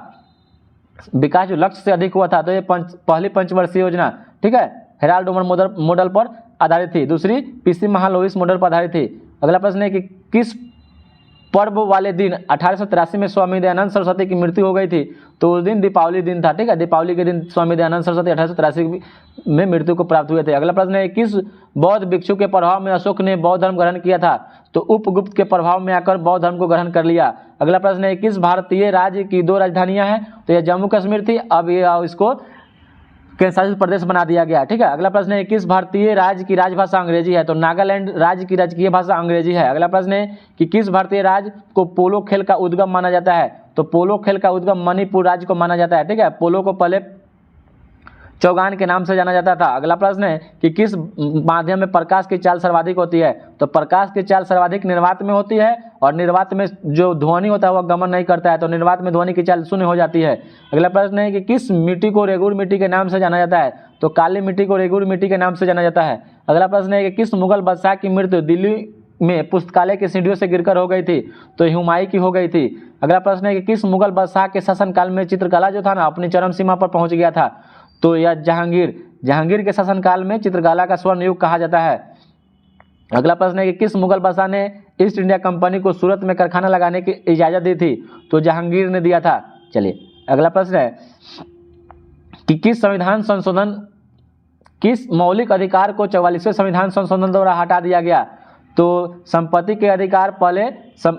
विकास जो लक्ष्य से अधिक हुआ था तो ये पहली पंचवर्षीय योजना। ठीक है, हेराल्ड उमर मॉडल पर आधारित थी। दूसरी पीसी महालोइस मॉडल पर आधारित थी। अगला प्रश्न है कि किस पर्व वाले दिन 1883 में स्वामी दयानंद सरस्वती की मृत्यु हो गई थी? तो उस दिन दीपावली दिन था। ठीक है, दीपावली के दिन स्वामी दयानंद सरस्वती 1883 में मृत्यु को प्राप्त हुए थे। अगला प्रश्न है किस बौद्ध भिक्षु के प्रभाव में अशोक ने बौद्ध धर्म ग्रहण किया था? तो उपगुप्त के प्रभाव में आकर बौद्ध धर्म को ग्रहण कर लिया। अगला प्रश्न है किस भारतीय राज्य की 2 राजधानियां हैं? तो यह जम्मू कश्मीर थी, अब ये इसको केंद्र शासित प्रदेश बना दिया गया। ठीक है, अगला प्रश्न है किस भारतीय राज्य की राजभाषा अंग्रेजी है? तो नागालैंड राज्य की राजकीय भाषा अंग्रेजी है। अगला प्रश्न है कि किस भारतीय राज्य को पोलो खेल का उद्गम माना जाता है? तो पोलो खेल का उद्गम मणिपुर राज्य को माना जाता है। ठीक है, पोलो को पहले चौगान के नाम से जाना जाता था। अगला प्रश्न है कि किस माध्यम में प्रकाश की चाल सर्वाधिक होती है? तो प्रकाश की चाल सर्वाधिक निर्वात में होती है और निर्वात में जो ध्वनि होता है वह गमन नहीं करता है, तो निर्वात में ध्वनि की चाल शून्य हो जाती है। अगला प्रश्न है कि किस मिट्टी को रेगुर मिट्टी के नाम से जाना जाता है? तो काली मिट्टी को रेगुर मिट्टी के नाम से जाना जाता है। अगला प्रश्न है कि किस मुगल बादशाह की मृत्यु दिल्ली में पुस्तकालय की सीढ़ियों से गिरकर हो गई थी? तो हुमायूं की हो गई थी। अगला प्रश्न है कि किस मुगल बादशाह के शासनकाल में चित्रकला जो था ना अपनी चरम सीमा पर पहुंच गया था? तो यह जहांगीर के शासनकाल में चित्रकला का स्वर्ण युग कहा जाता है। अगला प्रश्न है कि किस मुगल बादशाह ने ईस्ट इंडिया कंपनी को सूरत में कारखाना लगाने की इजाजत दी थी? तो जहांगीर ने दिया था। चलिए अगला प्रश्न है कि किस मौलिक अधिकार को 44वें संविधान संशोधन द्वारा हटा दिया गया? तो संपत्ति के अधिकार पहले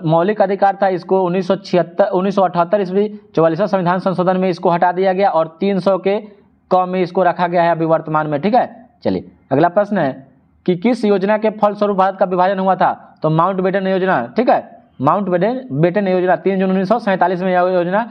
मौलिक अधिकार था, इसको 1978 ईस्वी 44वां संविधान संशोधन में इसको हटा दिया गया और 300 के कम में इसको रखा गया है अभी वर्तमान में। ठीक है, चलिए अगला प्रश्न है कि किस योजना के फलस्वरूप भारत का विभाजन हुआ था? तो माउंटबेटन योजना। ठीक है, माउंटबेटन योजना 3 जून 1947 में यह योजना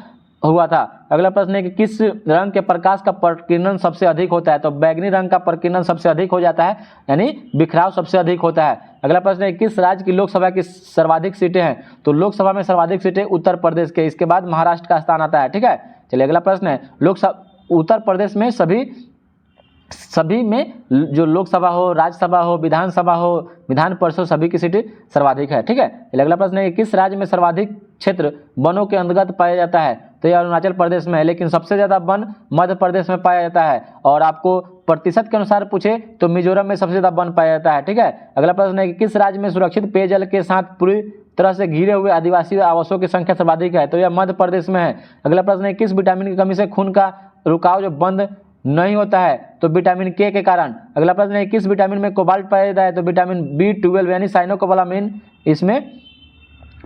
हुआ था। अगला प्रश्न है कि किस रंग के प्रकाश का प्रकीर्णन सबसे अधिक होता है? तो बैगनी रंग का प्रकीर्णन सबसे अधिक हो जाता है, यानी बिखराव सबसे अधिक होता है। अगला प्रश्न है किस राज्य की लोकसभा की सर्वाधिक सीटें हैं? तो लोकसभा में सर्वाधिक सीटें उत्तर प्रदेश के, इसके बाद महाराष्ट्र का स्थान आता है। ठीक है, चलिए अगला प्रश्न है लोकसभा उत्तर प्रदेश में सभी में जो लोकसभा हो, राज्यसभा हो, विधानसभा हो, विधान परिषद सभी की सीटें सर्वाधिक है। ठीक है, अगला प्रश्न है किस राज्य में सर्वाधिक क्षेत्र वनों के अंतर्गत पाया जाता है? तो यह अरुणाचल प्रदेश में है, लेकिन सबसे ज्यादा वन मध्य प्रदेश में पाया जाता है। और आपको प्रतिशत के अनुसार पूछे तो मिजोरम में सबसे ज्यादा वन पाया जाता है। ठीक है, अगला प्रश्न है कि किस राज्य में सुरक्षित पेयजल के साथ पूरी तरह से घिरे हुए आदिवासी आवासों की संख्या सर्वाधिक है? तो यह मध्य प्रदेश में है। अगला प्रश्न है किस विटामिन की कमी से खून का रुकाव जो बंद नहीं होता है? तो विटामिन के कारण। अगला प्रश्न है किस विटामिन में कोबाल्ट पाया जाता है? तो विटामिन B12 यानी साइनोकोबालामिन, इसमें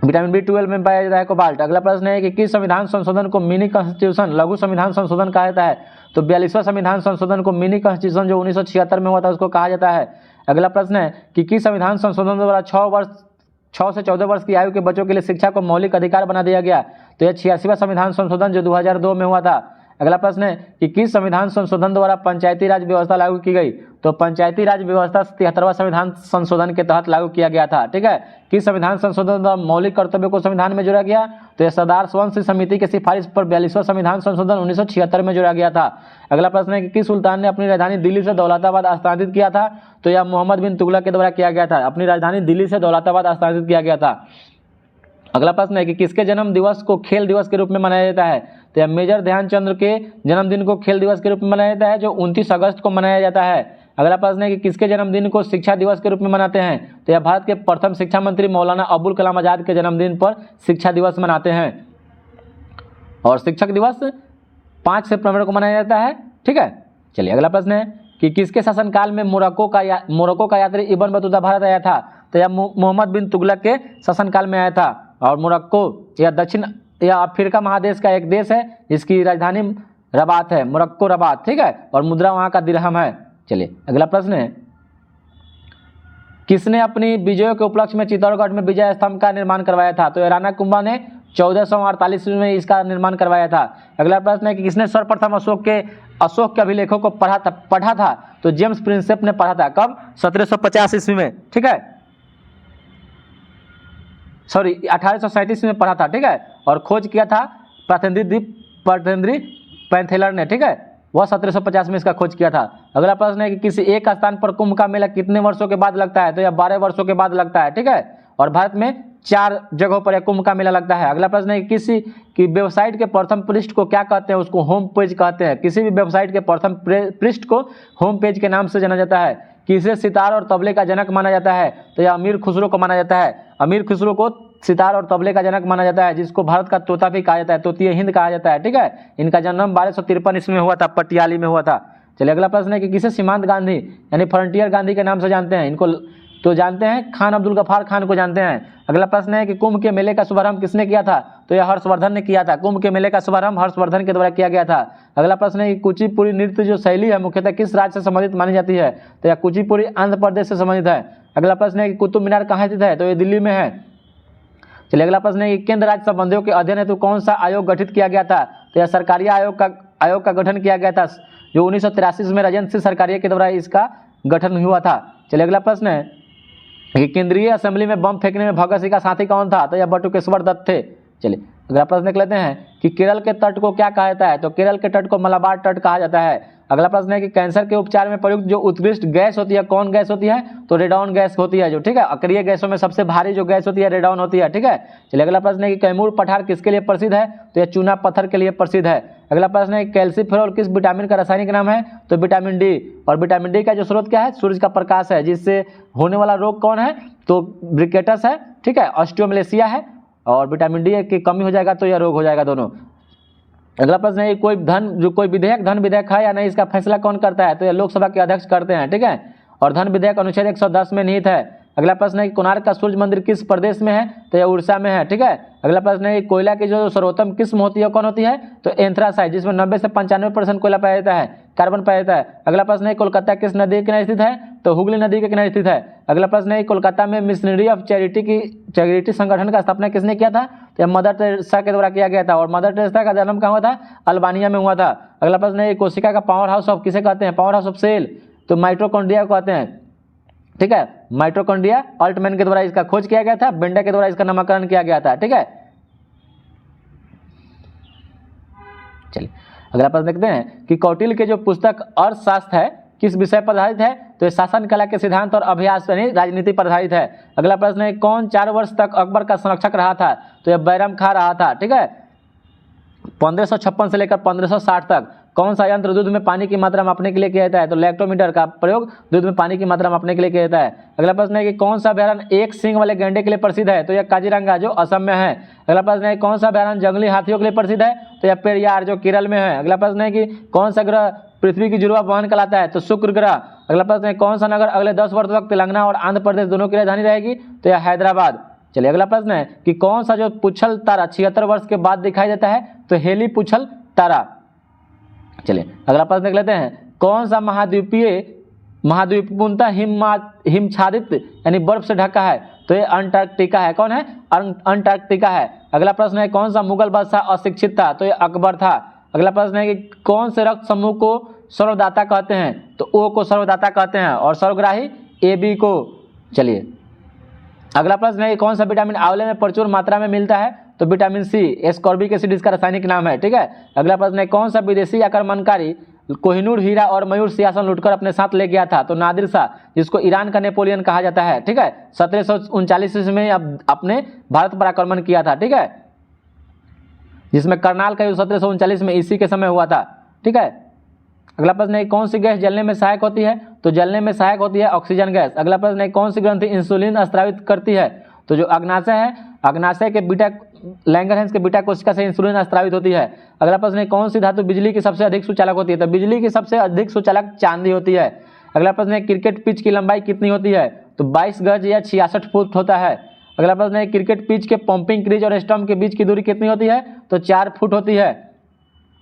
विटामिन B12 में पाया जाता है कोबाल्ट। अगला प्रश्न है कि किस संविधान संशोधन को मिनी कॉन्स्टिट्यूशन लघु संविधान संशोधन कहा जाता है? तो 42वां संविधान संशोधन को मिनी कॉन्स्टिट्यूशन जो 1976 में हुआ था उसको कहा जाता है। अगला प्रश्न है कि किस संविधान संशोधन द्वारा 6 से 14 वर्ष की आयु के बच्चों के लिए शिक्षा को मौलिक अधिकार बना दिया गया? तो यह 86वां संविधान संशोधन जो 2002 में हुआ था। अगला प्रश्न है कि किस संविधान संशोधन द्वारा पंचायती राज व्यवस्था लागू की गई? तो पंचायती राज व्यवस्था 73वां संविधान संशोधन के तहत लागू किया गया था। ठीक है, किस संविधान संशोधन द्वारा मौलिक कर्तव्यों को संविधान में जोड़ा गया? तो यह सरदार वंश समिति की सिफारिश पर 42वां संविधान संशोधन 1976 में जोड़ा गया था। अगला प्रश्न है कि किस सुल्तान ने अपनी राजधानी दिल्ली से दौलताबाद स्थानांतरित किया था? तो यह मोहम्मद बिन तुगलक के द्वारा किया गया था। अपनी राजधानी दिल्ली से दौलताबाद स्थानांतरित किया गया था। अगला प्रश्न है कि किसके जन्म दिवस को खेल दिवस के रूप में मनाया जाता है? तो मेजर ध्यानचंद के जन्मदिन को खेल दिवस के रूप में मनाया जाता है जो 29 अगस्त को मनाया जाता है। अगला प्रश्न है कि किसके जन्मदिन को शिक्षा दिवस के रूप में मनाते हैं? तो यह भारत के प्रथम शिक्षा मंत्री मौलाना अबुल कलाम आजाद के जन्मदिन पर शिक्षा दिवस मनाते हैं। और शिक्षक दिवस 5 सितंबर को मनाया जाता है। ठीक है, चलिए अगला प्रश्न है कि किसके शासनकाल में मोरक्को का यात्री इब्न बतूता भारत आया था? तो यह मोहम्मद बिन तुगलक के शासनकाल में आया था। और मोरक्को यह अफ्रीका महादेश का एक देश है जिसकी राजधानी रबात है, मोरक्को रबात। ठीक है, और मुद्रा वहाँ का दिरहम है। चलिए अगला प्रश्न है किसने अपनी विजयों के उपलक्ष्य में चित्तौड़गढ़ में विजय स्तंभ का निर्माण करवाया था? तो यह राणा कुंभा ने 1448 में इसका निर्माण करवाया था। अगला प्रश्न है कि किसने सर्वप्रथम अशोक के अभिलेखों को पढ़ा था? तो जेम्स प्रिंसेप ने पढ़ा था। कब? 1750 ईस्वी में। ठीक है, सॉरी 1837 में पढ़ा था। ठीक है, और खोज किया था पार्थेंद्री पैंथेलर ने। ठीक है, वह 1750 में इसका खोज किया था। अगला प्रश्न है कि किसी एक स्थान पर कुंभ का मेला कितने वर्षों के बाद लगता है? तो यह 12 वर्षों के बाद लगता है। ठीक है, और भारत में 4 जगहों पर कुंभ का मेला लगता है। अगला प्रश्न है कि किसी की वेबसाइट के प्रथम पृष्ठ को क्या कहते हैं? उसको होम पेज कहते हैं। किसी भी वेबसाइट के प्रथम पृष्ठ को होम पेज के नाम से जाना जाता है। किसे सितार और तबले का जनक माना जाता है? तो यह अमीर खुसरो को माना जाता है। अमीर खुसरो को सितार और तबले का जनक माना जाता है, जिसको भारत का तोता भी कहा जाता है, तोतीय हिंद कहा जाता है। ठीक है, इनका जन्म 1253 ईस्वी में हुआ था, पटियाली में हुआ था। चलिए अगला प्रश्न है कि किसे सीमांत गांधी यानी फ्रंटियर गांधी के नाम से जानते हैं? इनको तो जानते हैं, खान अब्दुल गफ्फार खान को जानते हैं। अगला प्रश्न है कि कुंभ के मेले का शुभारंभ किसने किया था? तो यह हर्षवर्धन ने किया था। कुंभ के मेले का शुभारंभ हर्षवर्धन के द्वारा किया गया था। अगला प्रश्न है कि कुचिपुड़ी नृत्य जो शैली है मुख्यतः किस राज्य से संबंधित मानी जाती है? तो यह कुचिपुड़ी आंध्र प्रदेश से संबंधित है। अगला प्रश्न है कि कुतुब मीनार कहाँ स्थित है? तो ये दिल्ली में है। चलिए अगला प्रश्न है कि केंद्र राज्य संबंधियों के अध्ययन हेतु कौन सा आयोग गठित किया गया था? तो यह सरकारी आयोग का गठन किया गया था, जो 1983 में राजेंद्र सिंह सरकारिया के द्वारा इसका गठन हुआ था। चलिए अगला प्रश्न है कि केंद्रीय असेंबली में बम फेंकने में भगत सिंह का साथी कौन था? तो यह बटुकेश्वर दत्त थे। चलिए अगला प्रश्न देख लेते हैं कि केरल के तट को क्या कहा जाता है? तो केरल के तट को मलाबार तट कहा जाता है। अगला प्रश्न है कि कैंसर के उपचार में प्रयुक्त जो उत्कृष्ट गैस होती है कौन गैस होती है? तो रेडॉन गैस होती है, जो ठीक है अक्रिय गैसों में सबसे भारी जो गैस होती है रेडॉन होती है। ठीक है, चलिए अगला प्रश्न है कि कैमूर पठार किसके लिए प्रसिद्ध है? तो यह चूना पत्थर के लिए प्रसिद्ध है। अगला प्रश्न है कैल्सीफेरॉल किस विटामिन का रासायनिक नाम है? तो विटामिन डी। और विटामिन डी का जो स्रोत क्या है? सूरज का प्रकाश है। जिससे होने वाला रोग कौन है? तो ब्रिकेटस है। ठीक है, ऑस्टियोमलेशिया है। और विटामिन डी की कमी हो जाएगा तो यह रोग हो जाएगा दोनों। अगला प्रश्न है कोई धन विधेयक है या नहीं, इसका फैसला कौन करता है? तो यह लोकसभा के अध्यक्ष करते हैं। ठीक है, और धन विधेयक अनुच्छेद 110 में निहित है। अगला प्रश्न है कि कोणार्क का सूर्य मंदिर किस प्रदेश में है? तो यह उड़ीसा में है। ठीक है, अगला प्रश्न है कि कोयला की जो सर्वोत्तम किस्म होती है कौन होती है? तो एंथ्रासाइट, जिसमें 90 से 95% कोयला पाया जाता है, कार्बन पाया जाता है। अगला प्रश्न है कोलकाता किस नदी के किनारे स्थित है? तो हुगली नदी के किनारे स्थित है। अगला प्रश्न है कोलकाता में मिशनरी ऑफ चैरिटी संगठन का स्थापना किसने किया था? तो यह मदर टेरेसा के द्वारा किया गया था। और मदर टेरेसा का जन्म कहाँ हुआ था? अल्बानिया में हुआ था। अगला प्रश्न है कोशिका का पावर हाउस ऑफ किसे कहते हैं? पावर हाउस ऑफ सेल, तो माइटोकॉन्ड्रिया को कहते हैं। ठीक है, माइटोकॉन्ड्रिया अल्टमैन के द्वारा इसका खोज किया गया था, बेंडा के द्वारा इसका नामकरण किया गया था। ठीक है, चलिए अगला प्रश्न देखते हैं कि कौटिल्य के जो पुस्तक अर्थशास्त्र है किस विषय पर आधारित है? तो शासन कला के सिद्धांत और अभ्यास यानी राजनीति पर आधारित है। अगला प्रश्न है कौन 4 वर्ष तक अकबर का संरक्षक रहा था? तो यह बैरम खां रहा था। ठीक है, 1556 से लेकर 1560 तक। कौन सा यंत्र दूध में पानी की मात्रा मापने के लिए किया जाता है? तो लैक्टोमीटर का प्रयोग दूध में पानी की मात्रा मापने के लिए किया जाता है। अगला प्रश्न है कि कौन सा अभ्यारण्य एक सींग वाले गैंडे के लिए प्रसिद्ध है? तो यह काजीरंगा जो असम में है। अगला प्रश्न है कौन सा अभ्यारण्य जंगली हाथियों के लिए प्रसिद्ध है? तो यह पेरियार जो केरल में है। अगला प्रश्न है कि कौन सा ग्रह पृथ्वी की जुड़वा वहन कहलाता है? तो शुक्र ग्रह। अगला प्रश्न है कौन सा नगर अगले 10 वर्ष तक तेलंगाना और आंध्र प्रदेश दोनों की राजधानी रहेगी? तो यह हैदराबाद। चलिए अगला प्रश्न है कि कौन सा जो पुच्छल तारा 76 वर्ष के बाद दिखाई देता है? तो हेली पुच्छल तारा। चलिए अगला प्रश्न देख लेते हैं कौन सा महाद्वीप पूर्णतः हिमच्छादित यानी बर्फ से ढका है? तो ये अंटार्कटिका है। कौन है? अंटार्कटिका है। अगला प्रश्न है कौन सा मुगल बादशाह अशिक्षित था? तो ये अकबर था। अगला प्रश्न है कि कौन से रक्त समूह को सर्वदाता कहते हैं? तो ओ को सर्वदाता कहते हैं और सर्वग्राही AB को। चलिए अगला प्रश्न है कि कौन सा विटामिन आंवले में प्रचुर मात्रा में मिलता है? तो विटामिन सी, एस्कॉर्बिक एसिड इसका रासायनिक नाम है। ठीक है, अगला प्रश्न है कौन सा विदेशी आक्रमणकारी कोहिनूर हीरा और मयूर सिंहासन लूटकर अपने साथ ले गया था? तो नादिर शाह, जिसको ईरान का नेपोलियन कहा जाता है। ठीक है, 1739 ईस्वी में अपने भारत पर आक्रमण किया था। ठीक है, जिसमें करनाल का युद्ध 1739 में इसी के समय हुआ था। ठीक है, अगला प्रश्न है कौन सी गैस जलने में सहायक होती है? तो जलने में सहायक होती है ऑक्सीजन गैस। अगला प्रश्न है कौन सी ग्रंथि इंसुलिन स्रावित करती है? तो जो अग्नाशय है, अग्नाशय के बीटा लैंगरहैंस के बीटा कोशिका से इंसुलिन स्रावित होती है। अगला प्रश्न है कौन सी धातु बिजली की सबसे अधिक सुचालक होती है? तो बिजली की सबसे अधिक सुचालक चांदी होती है। अगला प्रश्न है क्रिकेट पिच की लंबाई कितनी होती है? तो 22 गज या 66 फुट होता है। अगला प्रश्न है क्रिकेट पिच के पंपिंग क्रीज और स्टंप के बीच की दूरी कितनी होती है? तो 4 फुट होती है।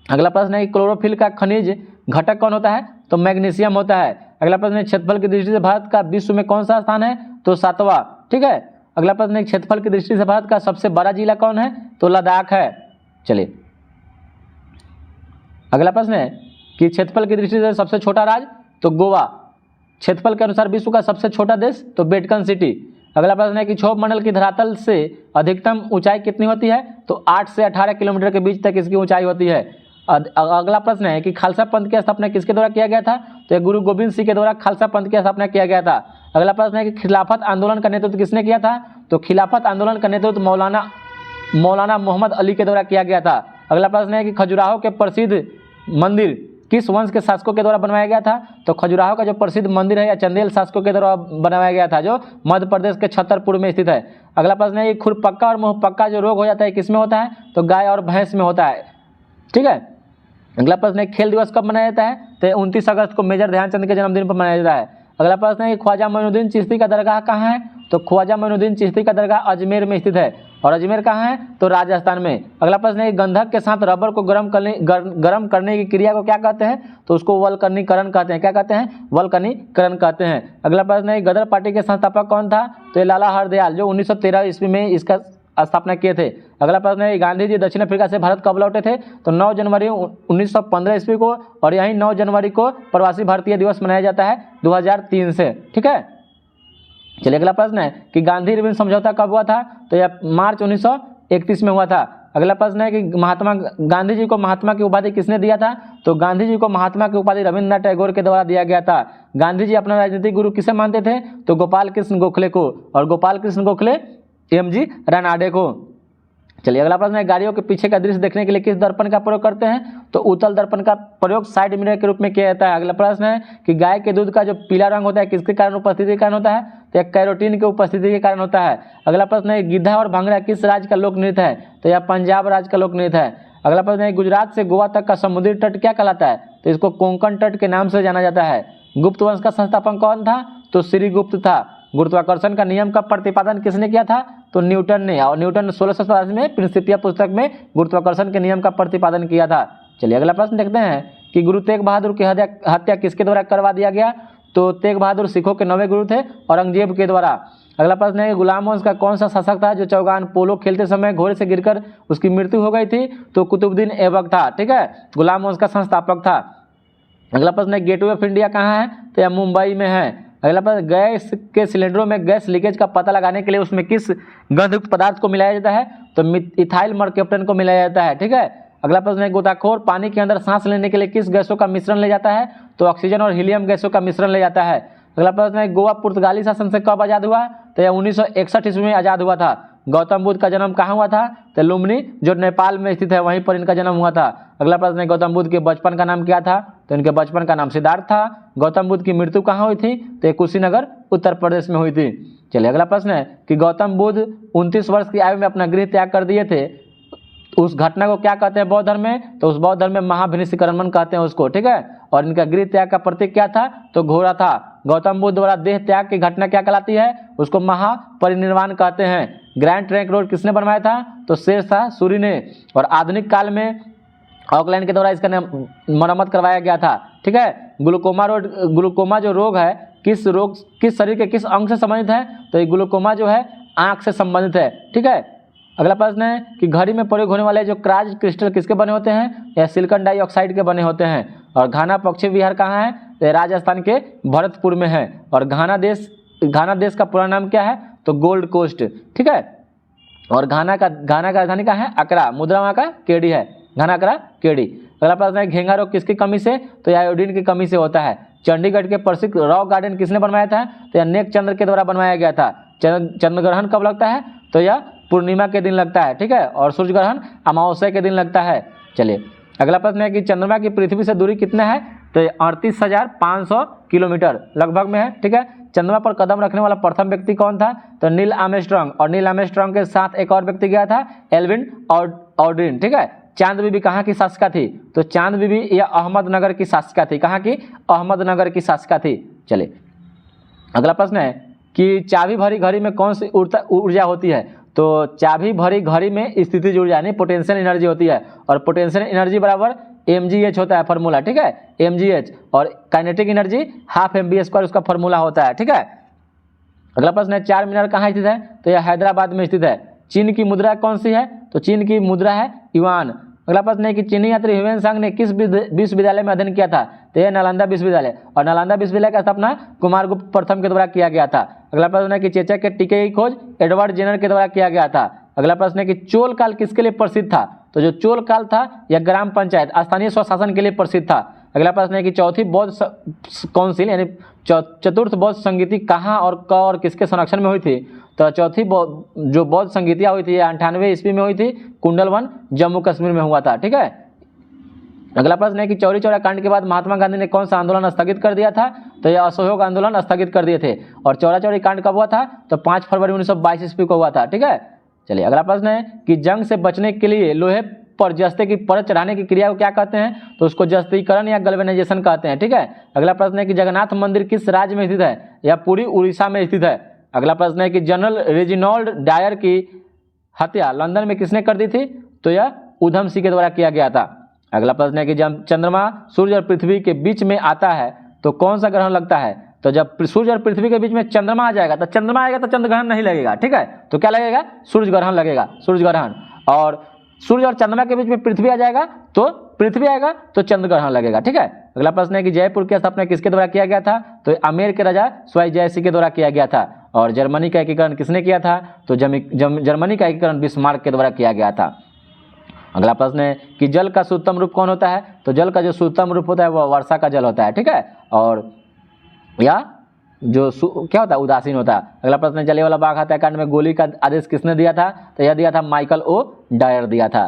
अगला प्रश्न है क्लोरोफिल का खनिज घटक कौन होता है? तो मैग्नीशियम होता है। अगला प्रश्न है क्षेत्रफल की दृष्टि से भारत का विश्व में कौन सा स्थान है? तो 7वां। ठीक है। अगला प्रश्न है क्षेत्रफल की दृष्टि से भारत का सबसे बड़ा जिला कौन है? तो लद्दाख है। चलिए अगला प्रश्न है कि क्षेत्रफल की दृष्टि से सबसे छोटा राज्य? तो गोवा। क्षेत्रफल के अनुसार विश्व का सबसे छोटा देश? तो वेटिकन सिटी। अगला प्रश्न है कि क्षोभ मंडल की धरातल से अधिकतम ऊंचाई कितनी होती है? तो 8 से 18 किलोमीटर के बीच तक इसकी ऊंचाई होती है। अगला प्रश्न है कि खालसा पंथ की स्थापना किसके द्वारा किया गया था? तो ये गुरु गोविंद सिंह के द्वारा खालसा पंथ की स्थापना किया गया था। अगला प्रश्न है कि खिलाफत आंदोलन का नेतृत्व किसने किया था? तो खिलाफत आंदोलन का नेतृत्व मौलाना मोहम्मद अली के द्वारा किया गया था। अगला प्रश्न है कि खजुराहो के प्रसिद्ध मंदिर किस वंश के शासकों के द्वारा बनवाया गया था? तो खजुराहो का जो प्रसिद्ध मंदिर है या चंदेल शासकों के द्वारा बनवाया गया था, जो मध्य प्रदेश के छतरपुर में स्थित है। अगला प्रश्न है कि खुरपक्का और मुंहपक्का जो रोग हो जाता है किसमें होता है? तो गाय और भैंस में होता है। ठीक है। अगला प्रश्न है खेल दिवस कब मनाया जाता है? तो 29 अगस्त को मेजर ध्यानचंद के जन्मदिन पर मनाया जाता है। अगला प्रश्न है कि ख्वाजा मोइनुद्दीन चिश्ती का दरगाह कहाँ है? तो ख्वाजा मोइनुद्दीन चिश्ती का दरगाह अजमेर में स्थित है। और अजमेर कहाँ है? तो राजस्थान में। अगला प्रश्न है गंधक के साथ रबर को गर्म करने की क्रिया को क्या कहते हैं? तो उसको वल्कनीकरण कहते हैं। क्या कहते हैं? वल्कनीकरण कहते हैं। अगला प्रश्न है गदर पार्टी के संस्थापक कौन था? तो ये लाला हरदयाल, जो 1913 ईस्वी में इसका स्थापना किए थे। अगला प्रश्न है गांधी जी दक्षिण अफ्रीका से भारत कब लौटे थे? तो 9 जनवरी 1915 ईस्वी को, और यही 9 जनवरी को प्रवासी भारतीय दिवस मनाया जाता है 2003 से। ठीक है। चलिए अगला प्रश्न है कि गांधी इरविन समझौता कब हुआ था? तो यह मार्च 1931 में हुआ था। अगला प्रश्न है कि महात्मा गांधी जी को महात्मा की उपाधि किसने दिया था? तो गांधी जी को महात्मा की उपाधि रविन्द्रनाथ टैगोर के द्वारा दिया गया था। गांधी जी अपना राजनीतिक गुरु किसे मानते थे? तो गोपाल कृष्ण गोखले को, और गोपाल कृष्ण गोखले एमजी रानाडे को। चलिए अगला प्रश्न है गाड़ियों के पीछे का दृश्य देखने के लिए किस दर्पण का प्रयोग करते हैं? तो उत्तल दर्पण का प्रयोग साइड मिरर के रूप में किया जाता है। अगला प्रश्न है कि गाय के दूध का जो पीला रंग होता है किसके कारण उपस्थिति के कारण होता है? तो यह कैरोटीन के उपस्थिति के कारण होता है। अगला प्रश्न है गिद्धा और भांगड़ा किस राज्य का लोक नृत्य है? तो यह पंजाब राज्य का लोक नृत्य है। अगला प्रश्न है गुजरात से गोवा तक का समुद्री तट क्या कहलाता है? तो इसको कोंकण तट के नाम से जाना जाता है। गुप्त वंश का संस्थापक कौन था? तो श्रीगुप्त था। गुरुत्वाकर्षण का नियम का प्रतिपादन किसने किया था? तो न्यूटन ने, और न्यूटन 1687 में प्रिंसिपिया पुस्तक में गुरुत्वाकर्षण के नियम का प्रतिपादन किया था। चलिए अगला प्रश्न देखते हैं कि गुरु तेग बहादुर की हत्या किसके द्वारा करवा दिया गया? तो तेग बहादुर सिखों के 9वें गुरु थे, औरंगजेब के द्वारा। अगला प्रश्न है गुलाम वंश का कौन सा शासक था जो चौगान पोलो खेलते समय घोड़े से गिरकर उसकी मृत्यु हो गई थी? तो कुतुबुद्दीन ऐबक था। ठीक है, गुलाम वंश का संस्थापक था। अगला प्रश्न है गेटवे ऑफ इंडिया कहाँ है? तो यह मुंबई में है। अगला प्रश्न गैस के सिलेंडरों में गैस लीकेज का पता लगाने के लिए उसमें किस गंधयुक्त पदार्थ को मिलाया जाता है? तो इथाइल मर्क्यूप्टन को मिलाया जाता है। ठीक है। अगला प्रश्न है गोताखोर पानी के अंदर सांस लेने के लिए किस गैसों का मिश्रण ले जाता है? तो ऑक्सीजन और हीलियम गैसों का मिश्रण ले जाता है। अगला प्रश्न है गोवा पुर्तगाली शासन से कब आजाद हुआ? तो यह 1961 ईस्वी में आजाद हुआ था। गौतम बुद्ध का जन्म कहाँ हुआ था? तो लुम्बिनी, जो नेपाल में स्थित है, वहीं पर इनका जन्म हुआ था। अगला प्रश्न है गौतम बुद्ध के बचपन का नाम क्या था? तो इनके बचपन का नाम सिद्धार्थ था। गौतम बुद्ध की मृत्यु कहाँ हुई थी? तो ये कुशीनगर उत्तर प्रदेश में हुई थी। चलिए अगला प्रश्न है कि गौतम बुद्ध 29 वर्ष की आयु में अपना गृह त्याग कर दिए थे, उस घटना को क्या कहते हैं बौद्ध धर्म में? तो उस बौद्ध धर्म में महाभिनिष्क्रमण कहते हैं उसको। ठीक है। और इनका गृह त्याग का प्रतीक क्या था? तो घोड़ा था। गौतम बुद्ध द्वारा देह त्याग की घटना क्या कहलाती है? उसको महापरिनिर्वाण कहते हैं। ग्रैंड ट्रंक रोड किसने बनवाया था? तो शेरशाह सूरी ने। और आधुनिक काल में ऑकलैंड के द्वारा इसका मरम्मत करवाया गया था। ठीक है। ग्लूकोमा जो रोग है किस शरीर के किस अंग से संबंधित है? तो ये ग्लूकोमा जो है आंख से संबंधित है। ठीक है। अगला प्रश्न है कि घड़ी में प्रयोग होने वाले जो क्राज क्रिस्टल किसके बने होते हैं? या सिलिकॉन डाइऑक्साइड के बने होते हैं। और घाना पक्षी विहार कहाँ है? तो राजस्थान के भरतपुर में है। और घाना देश का पूरा नाम क्या है? तो गोल्ड कोस्ट। ठीक है। और घाना का राजधानी कहाँ है? अकरा। मुद्रा वहाँ का केडी है। घाना, अकरा, केडी। अगला प्रश्न है घेंगा रोग किसकी कमी से? तो आयोडीन की कमी से होता है। चंडीगढ़ के प्रसिद्ध रॉक गार्डन किसने बनवाया था? तो यह नेक चंद्र के द्वारा बनवाया गया था। चंद्र ग्रहण कब लगता है? तो यह पूर्णिमा के दिन लगता है। ठीक है। और सूर्य ग्रहण अमावस्या के दिन लगता है। चलिए अगला प्रश्न है कि चंद्रमा की पृथ्वी से दूरी कितना है? तो 38,500 किलोमीटर लगभग में है। ठीक है, चंद्रमा पर कदम रखने वाला प्रथम व्यक्ति कौन था? तो नील आर्मस्ट्रांग। और नील आर्मस्ट्रांग के साथ एक और व्यक्ति गया था, एल्विन ऑल्ड्रिन। ठीक है, चांद बीबी कहाँ की शासिका थी? तो चांद बीबी या अहमदनगर की शासिका थी। कहाँ की? अहमदनगर की शासिका थी। चलिए अगला प्रश्न है कि चाबी भरी घड़ी में कौन सी ऊर्जा होती है? तो चाबी भरी घड़ी में स्थितिज ऊर्जा यानी पोटेंशियल एनर्जी होती है, और पोटेंशियल एनर्जी बराबर mgh होता है फॉर्मूला। ठीक है, mgh। और काइनेटिक एनर्जी हाफ mv² उसका फॉर्मूला होता है। ठीक है, अगला प्रश्न है चार मीनार कहाँ स्थित है? तो यह हैदराबाद में स्थित है। चीन की मुद्रा कौन सी है? तो चीन की मुद्रा है युआन। अगला प्रश्न है कि चीनी यात्री ह्यूएन सांग ने किस विश्वविद्यालय में अध्ययन किया था? तो यह नालंदा विश्वविद्यालय। और नालंदा विश्वविद्यालय का स्थापना कुमारगुप्त प्रथम के द्वारा किया गया था। अगला प्रश्न है कि चेचक के टीके की खोज एडवर्ड जेनर के द्वारा किया गया था। अगला प्रश्न है कि चोल काल किसके लिए प्रसिद्ध था? तो जो चोल काल था यह ग्राम पंचायत स्थानीय स्वशासन के लिए प्रसिद्ध था। अगला प्रश्न है कि चौथी बौद्ध काउंसिल यानी चतुर्थ बौद्ध संगीति कहाँ और किसके संरक्षण में हुई थी? तो चौथी जो बौद्ध संगीतियाँ हुई थी 98 ईस्वी में हुई थी, कुंडलवन जम्मू कश्मीर में हुआ था। ठीक है, अगला प्रश्न है कि चौरी चौरा कांड के बाद महात्मा गांधी ने कौन सा आंदोलन स्थगित कर दिया था? तो यह असहयोग आंदोलन स्थगित कर दिए थे। और चौरा चौरी कांड कब हुआ था? तो 5 फरवरी 1922 ईस्वी को हुआ था। ठीक है, चलिए अगला प्रश्न है कि जंग से बचने के लिए लोहे पर जस्ते की परत चढ़ाने की क्रिया को क्या कहते हैं? तो उसको जस्तीकरण या गैल्वेनाइजेशन कहते हैं। ठीक है, अगला प्रश्न है कि जगन्नाथ मंदिर किस राज्य में स्थित है? यह पूरी उड़ीसा में स्थित है। अगला प्रश्न है कि जनरल रेजिनॉल्ड डायर की हत्या लंदन में किसने कर दी थी? तो यह उधम सिंह के द्वारा किया गया था। अगला प्रश्न है कि जब चंद्रमा सूर्य और पृथ्वी के बीच में आता है तो कौन सा ग्रहण लगता है? तो जब सूर्य और पृथ्वी के बीच में चंद्रमा आ जाएगा तो चंद्रमा आएगा तो चंद्र ग्रहण नहीं लगेगा। ठीक है, तो क्या लगेगा? सूर्य ग्रहण लगेगा, सूर्य ग्रहण। और सूर्य और चंद्रमा के बीच में पृथ्वी आ जाएगा तो पृथ्वी आएगा तो चंद्र ग्रहण लगेगा। ठीक है, अगला प्रश्न है कि जयपुर की स्थापना किसके द्वारा किया गया था? तो आमेर के राजा स्वाई जयसिंह के द्वारा किया गया था। और जर्मनी का एकीकरण किसने किया था? तो जर्मनी का एकीकरण बिस्मार्क के द्वारा किया गया था। अगला प्रश्न है कि जल का शुद्धतम रूप कौन होता है? तो जल का जो शुद्धतम रूप होता है वह वर्षा का जल होता है। ठीक है, और या जो क्या होता है? उदासीन होता है। अगला प्रश्न है जलियांवाला बाग हत्याकांड में गोली का आदेश किसने दिया था? तो यह दिया था माइकल ओ डायर दिया था।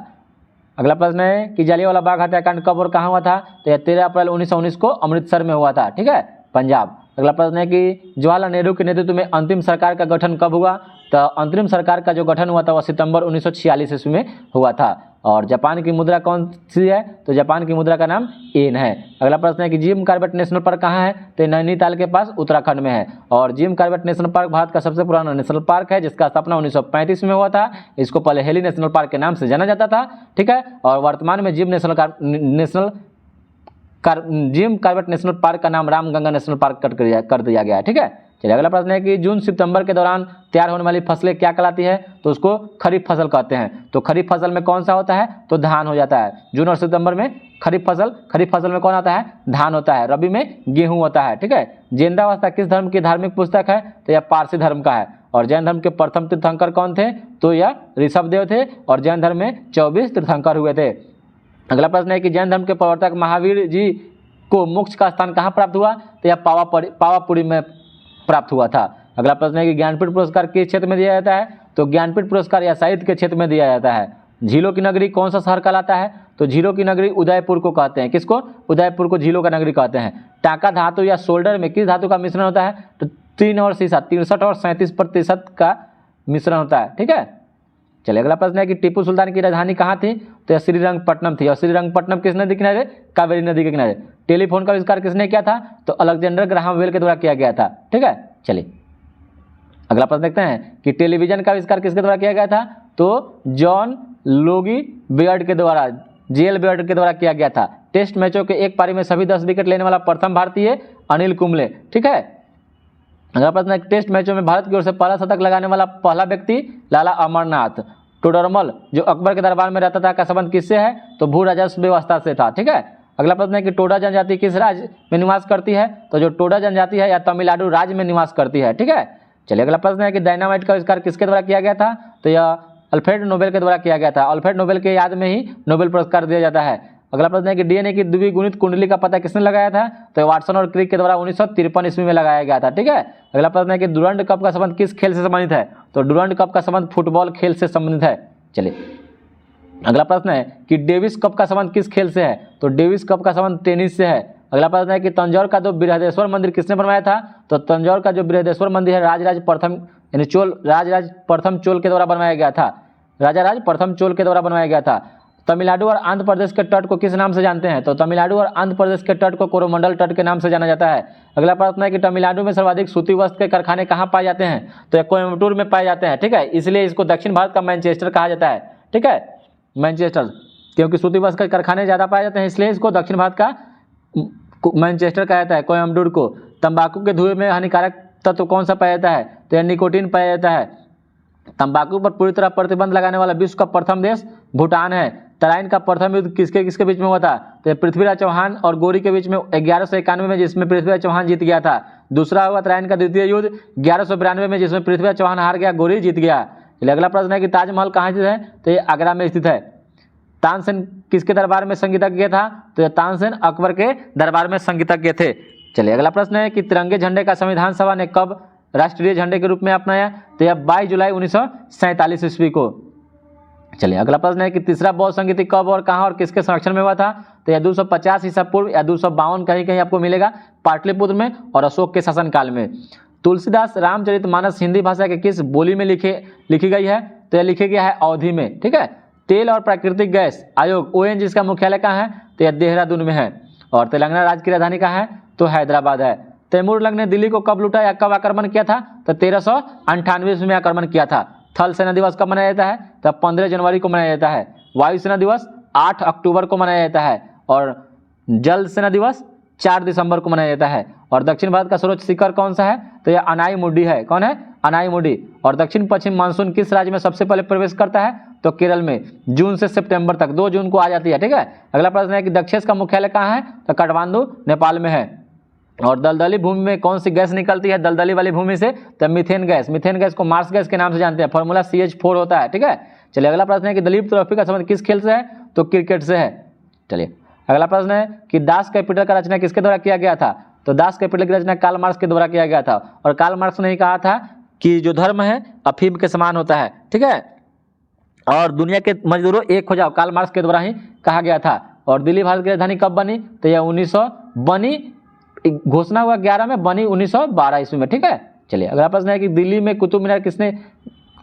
अगला प्रश्न है कि जलियांवाला बाग हत्याकांड कब और कहाँ हुआ था? तो यह 13 अप्रैल 1919 को अमृतसर में हुआ था। ठीक है, पंजाब। अगला प्रश्न है कि जवाहरलाल नेहरू के नेतृत्व में अंतिम सरकार का गठन कब हुआ? तो अंतरिम सरकार का जो गठन हुआ था वह सितंबर 1946 ईस्वी में हुआ था। और जापान की मुद्रा कौन सी है? तो जापान की मुद्रा का नाम येन है। अगला प्रश्न है कि जिम कॉर्बेट नेशनल पार्क कहाँ है? तो नैनीताल के पास उत्तराखंड में है। और Jim Corbett national park Bharat का सबसे पुराना नेशनल पार्क है जिसका स्थापना 1935 में हुआ था। इसको पहले हेली नेशनल पार्क के नाम से जाना जाता था। ठीक है, और वर्तमान में जिम कॉर्बेट नेशनल पार्क का नाम रामगंगा नेशनल पार्क कर दिया गया है। ठीक है, चलिए अगला प्रश्न है कि जून सितंबर के दौरान तैयार होने वाली फसलें क्या कहलाती है? तो उसको खरीफ फसल कहते हैं। तो खरीफ फसल में कौन सा होता है? तो धान हो जाता है। जून और सितंबर में खरीफ फसल में कौन आता है? धान होता है। रबी में गेहूं होता है। ठीक है, जिंदावस्था किस धर्म की धार्मिक पुस्तक है? तो यह पारसी धर्म का है। और जैन धर्म के प्रथम तीर्थंकर कौन थे? तो यह ऋषभदेव थे। और जैन धर्म में 24 तीर्थंकर हुए थे। अगला प्रश्न है कि जैन धर्म के प्रवर्तक महावीर जी को मोक्ष का स्थान कहाँ प्राप्त हुआ? तो यह पावापुरी में प्राप्त हुआ था। अगला प्रश्न है कि ज्ञानपीठ पुरस्कार किस क्षेत्र में दिया जाता है? तो ज्ञानपीठ पुरस्कार या साहित्य के क्षेत्र में दिया जाता है। झीलों की नगरी कौन सा शहर कहलाता है? तो झीलों की नगरी उदयपुर को कहते हैं। किसको? उदयपुर को झीलों का नगरी कहते हैं। टाका धातु या शोल्डर में किस धातु का मिश्रण होता है? तो तीन और सीसा 63 और 37% का मिश्रण होता है। ठीक है, चलिए अगला प्रश्न है कि टीपू सुल्तान की राजधानी कहाँ थी? तो यह श्रीरंगपट्टनम थी। और श्रीरंगपट्टनम किस नदी के किनारे? कावेरी नदी के किनारे। टेलीफोन का आविष्कार किसने किया था? तो अलेक्जेंडर ग्राहम बेल के द्वारा किया गया था। ठीक है, चलिए अगला प्रश्न देखते हैं कि टेलीविजन का आविष्कार किसके द्वारा किया गया था? तो जॉन लोगी बेयर्ड के द्वारा, जेएल बेयर्ड के द्वारा किया गया था। टेस्ट मैचों के एक पारी में सभी 10 विकेट लेने वाला प्रथम भारतीय अनिल कुंबले। ठीक है, अगला प्रश्न है टेस्ट मैचों में भारत की ओर से पहला शतक लगाने वाला पहला व्यक्ति लाला अमरनाथ। टोडरमल जो अकबर के दरबार में रहता था का संबंध किससे है? तो भू राजस्व व्यवस्था से था। ठीक है, अगला प्रश्न है कि टोडा जनजाति किस राज्य में निवास करती है? तो जो टोडा जनजाति है या तमिलनाडु राज्य में निवास करती है। ठीक है, चलिए अगला प्रश्न है कि डायनामाइट का आविष्कार किसके द्वारा किया गया था? तो यह अल्फ्रेड नोबेल के द्वारा किया गया था। अल्फ्रेड नोबेल के याद में ही नोबेल पुरस्कार दिया जाता है। अगला प्रश्न है कि डीएनए की द्विगुणित कुंडली का पता किसने लगाया था? तो वाटसन और क्रिक के द्वारा 1953 ईस्वी में लगाया गया था। ठीक है, अगला प्रश्न है कि डुरंड कप का संबंध किस खेल से संबंधित है? तो डुरंड कप का संबंध फुटबॉल खेल से संबंधित है। चलिए अगला प्रश्न है कि डेविस कप का संबंध किस खेल से है? तो डेविस कप का संबंध टेनिस से है। अगला प्रश्न है कि तंजौर का जो बृहदेश्वर मंदिर किसने बनवाया था? तो तंजौर का जो बृहदेश्वर मंदिर है राजराज प्रथम यानी राजराज प्रथम चोल के द्वारा बनवाया गया था। राजा राज प्रथम चोल के द्वारा बनवाया गया था। तमिलनाडु और आंध्र प्रदेश के तट को किस नाम से जानते हैं? तो तमिलनाडु और आंध्र प्रदेश के तट को कोरोमंडल तट के नाम से जाना जाता है। अगला प्रश्न है कि तमिलनाडु में सर्वाधिक सूती वस्त्र के कारखाने कहाँ पाए जाते हैं? तो ये कोयम्बटूर में पाए जाते हैं, ठीक है, इसलिए इसको दक्षिण भारत का मैनचेस्टर कहा जाता है, ठीक है, मैनचेस्टर, क्योंकि सूती वस्त्र के कारखाने ज़्यादा पाए जाते हैं इसलिए इसको दक्षिण भारत का मैनचेस्टर कहा जाता है, कोयम्बटूर को। तंबाकू के धुएं में हानिकारक तत्व कौन सा पाया जाता है? तो यह निकोटीन पाया जाता है। तंबाकू पर पूरी तरह प्रतिबंध लगाने वाला विश्व का प्रथम देश भूटान है। तराइन का प्रथम युद्ध किसके किसके बीच में हुआ था? तो पृथ्वीराज चौहान और गोरी के बीच में 1191 में, जिसमें पृथ्वीराज चौहान जीत गया था। दूसरा हुआ तराइन का द्वितीय युद्ध 1192 में, जिसमें पृथ्वीराज चौहान हार गया, गोरी जीत गया। अगला प्रश्न है कि ताजमहल कहाँ स्थित है? तो ये आगरा में स्थित है। तानसेन किसके दरबार में संगीतज्ञ था? तो तानसेन अकबर के दरबार में संगीतज्ञ थे। चलिए अगला प्रश्न है कि तिरंगे झंडे का संविधान सभा ने कब राष्ट्रीय झंडे के रूप में अपनाया? तो यह 22 जुलाई 1947 ईस्वी को। चलिए अगला प्रश्न है कि तीसरा बौद्ध संगीति कब और कहाँ और किसके संरक्षण में हुआ था? तो यह 250 ईसा पूर्व या 252 कहीं कहीं आपको मिलेगा, पाटलिपुत्र में और अशोक के शासनकाल में। तुलसीदास रामचरितमानस हिंदी भाषा के किस बोली में लिखी गई है? तो यह लिखी गया है अवधी में, ठीक है। तेल और प्राकृतिक गैस आयोग ONGC जिसका मुख्यालय कहाँ है? तो यह देहरादून में है। और तेलंगाना राज्य की राजधानी कहाँ है? तो हैदराबाद है। तैमूर लंग ने दिल्ली को कब लूटा या कब आक्रमण किया था? तो 1398 में आक्रमण किया था। थल सेना दिवस कब मनाया जाता है? तो 15 जनवरी को मनाया जाता है। वायुसेना दिवस 8 अक्टूबर को मनाया जाता है और जल सेना दिवस 4 दिसंबर को मनाया जाता है। और दक्षिण भारत का सर्वोच्च शिखर कौन सा है? तो यह अनाईमुडी है। कौन है? अनाईमुडी। और दक्षिण पश्चिम मानसून किस राज्य में सबसे पहले प्रवेश करता है? तो केरल में जून से सितंबर तक, 2 जून को आ जाती है, ठीक है। अगला प्रश्न है कि दक्षेस का मुख्यालय कहाँ है? तो काठमांडू नेपाल में है। और दलदली भूमि में कौन सी गैस निकलती है दलदली वाली भूमि से? तो मीथेन गैस। मीथेन गैस को मार्स गैस के नाम से जानते हैं, फॉर्मूला CH4 होता है, ठीक है। चलिए अगला प्रश्न है कि दिलीप ट्रॉफी का संबंध किस खेल से है? तो क्रिकेट से है। चलिए अगला प्रश्न है कि दास कैपिटल का रचना किसके द्वारा किया गया था? तो दास कैपिटल की रचना कार्ल मार्क्स के द्वारा किया गया था। और कार्ल मार्क्स ने कहा था कि जो धर्म है अफीम के समान होता है, ठीक है, और दुनिया के मजदूरों एक हो जाओ, कार्ल मार्क्स के द्वारा ही कहा गया था। और दिल्ली भारत की राजधानी कब बनी? तो यह 1900 बनी, घोषणा हुआ 11 में, बनी 1912 ईस्वी में, ठीक है। चलिए अगला प्रश्न है कि दिल्ली में कुतुब मीनार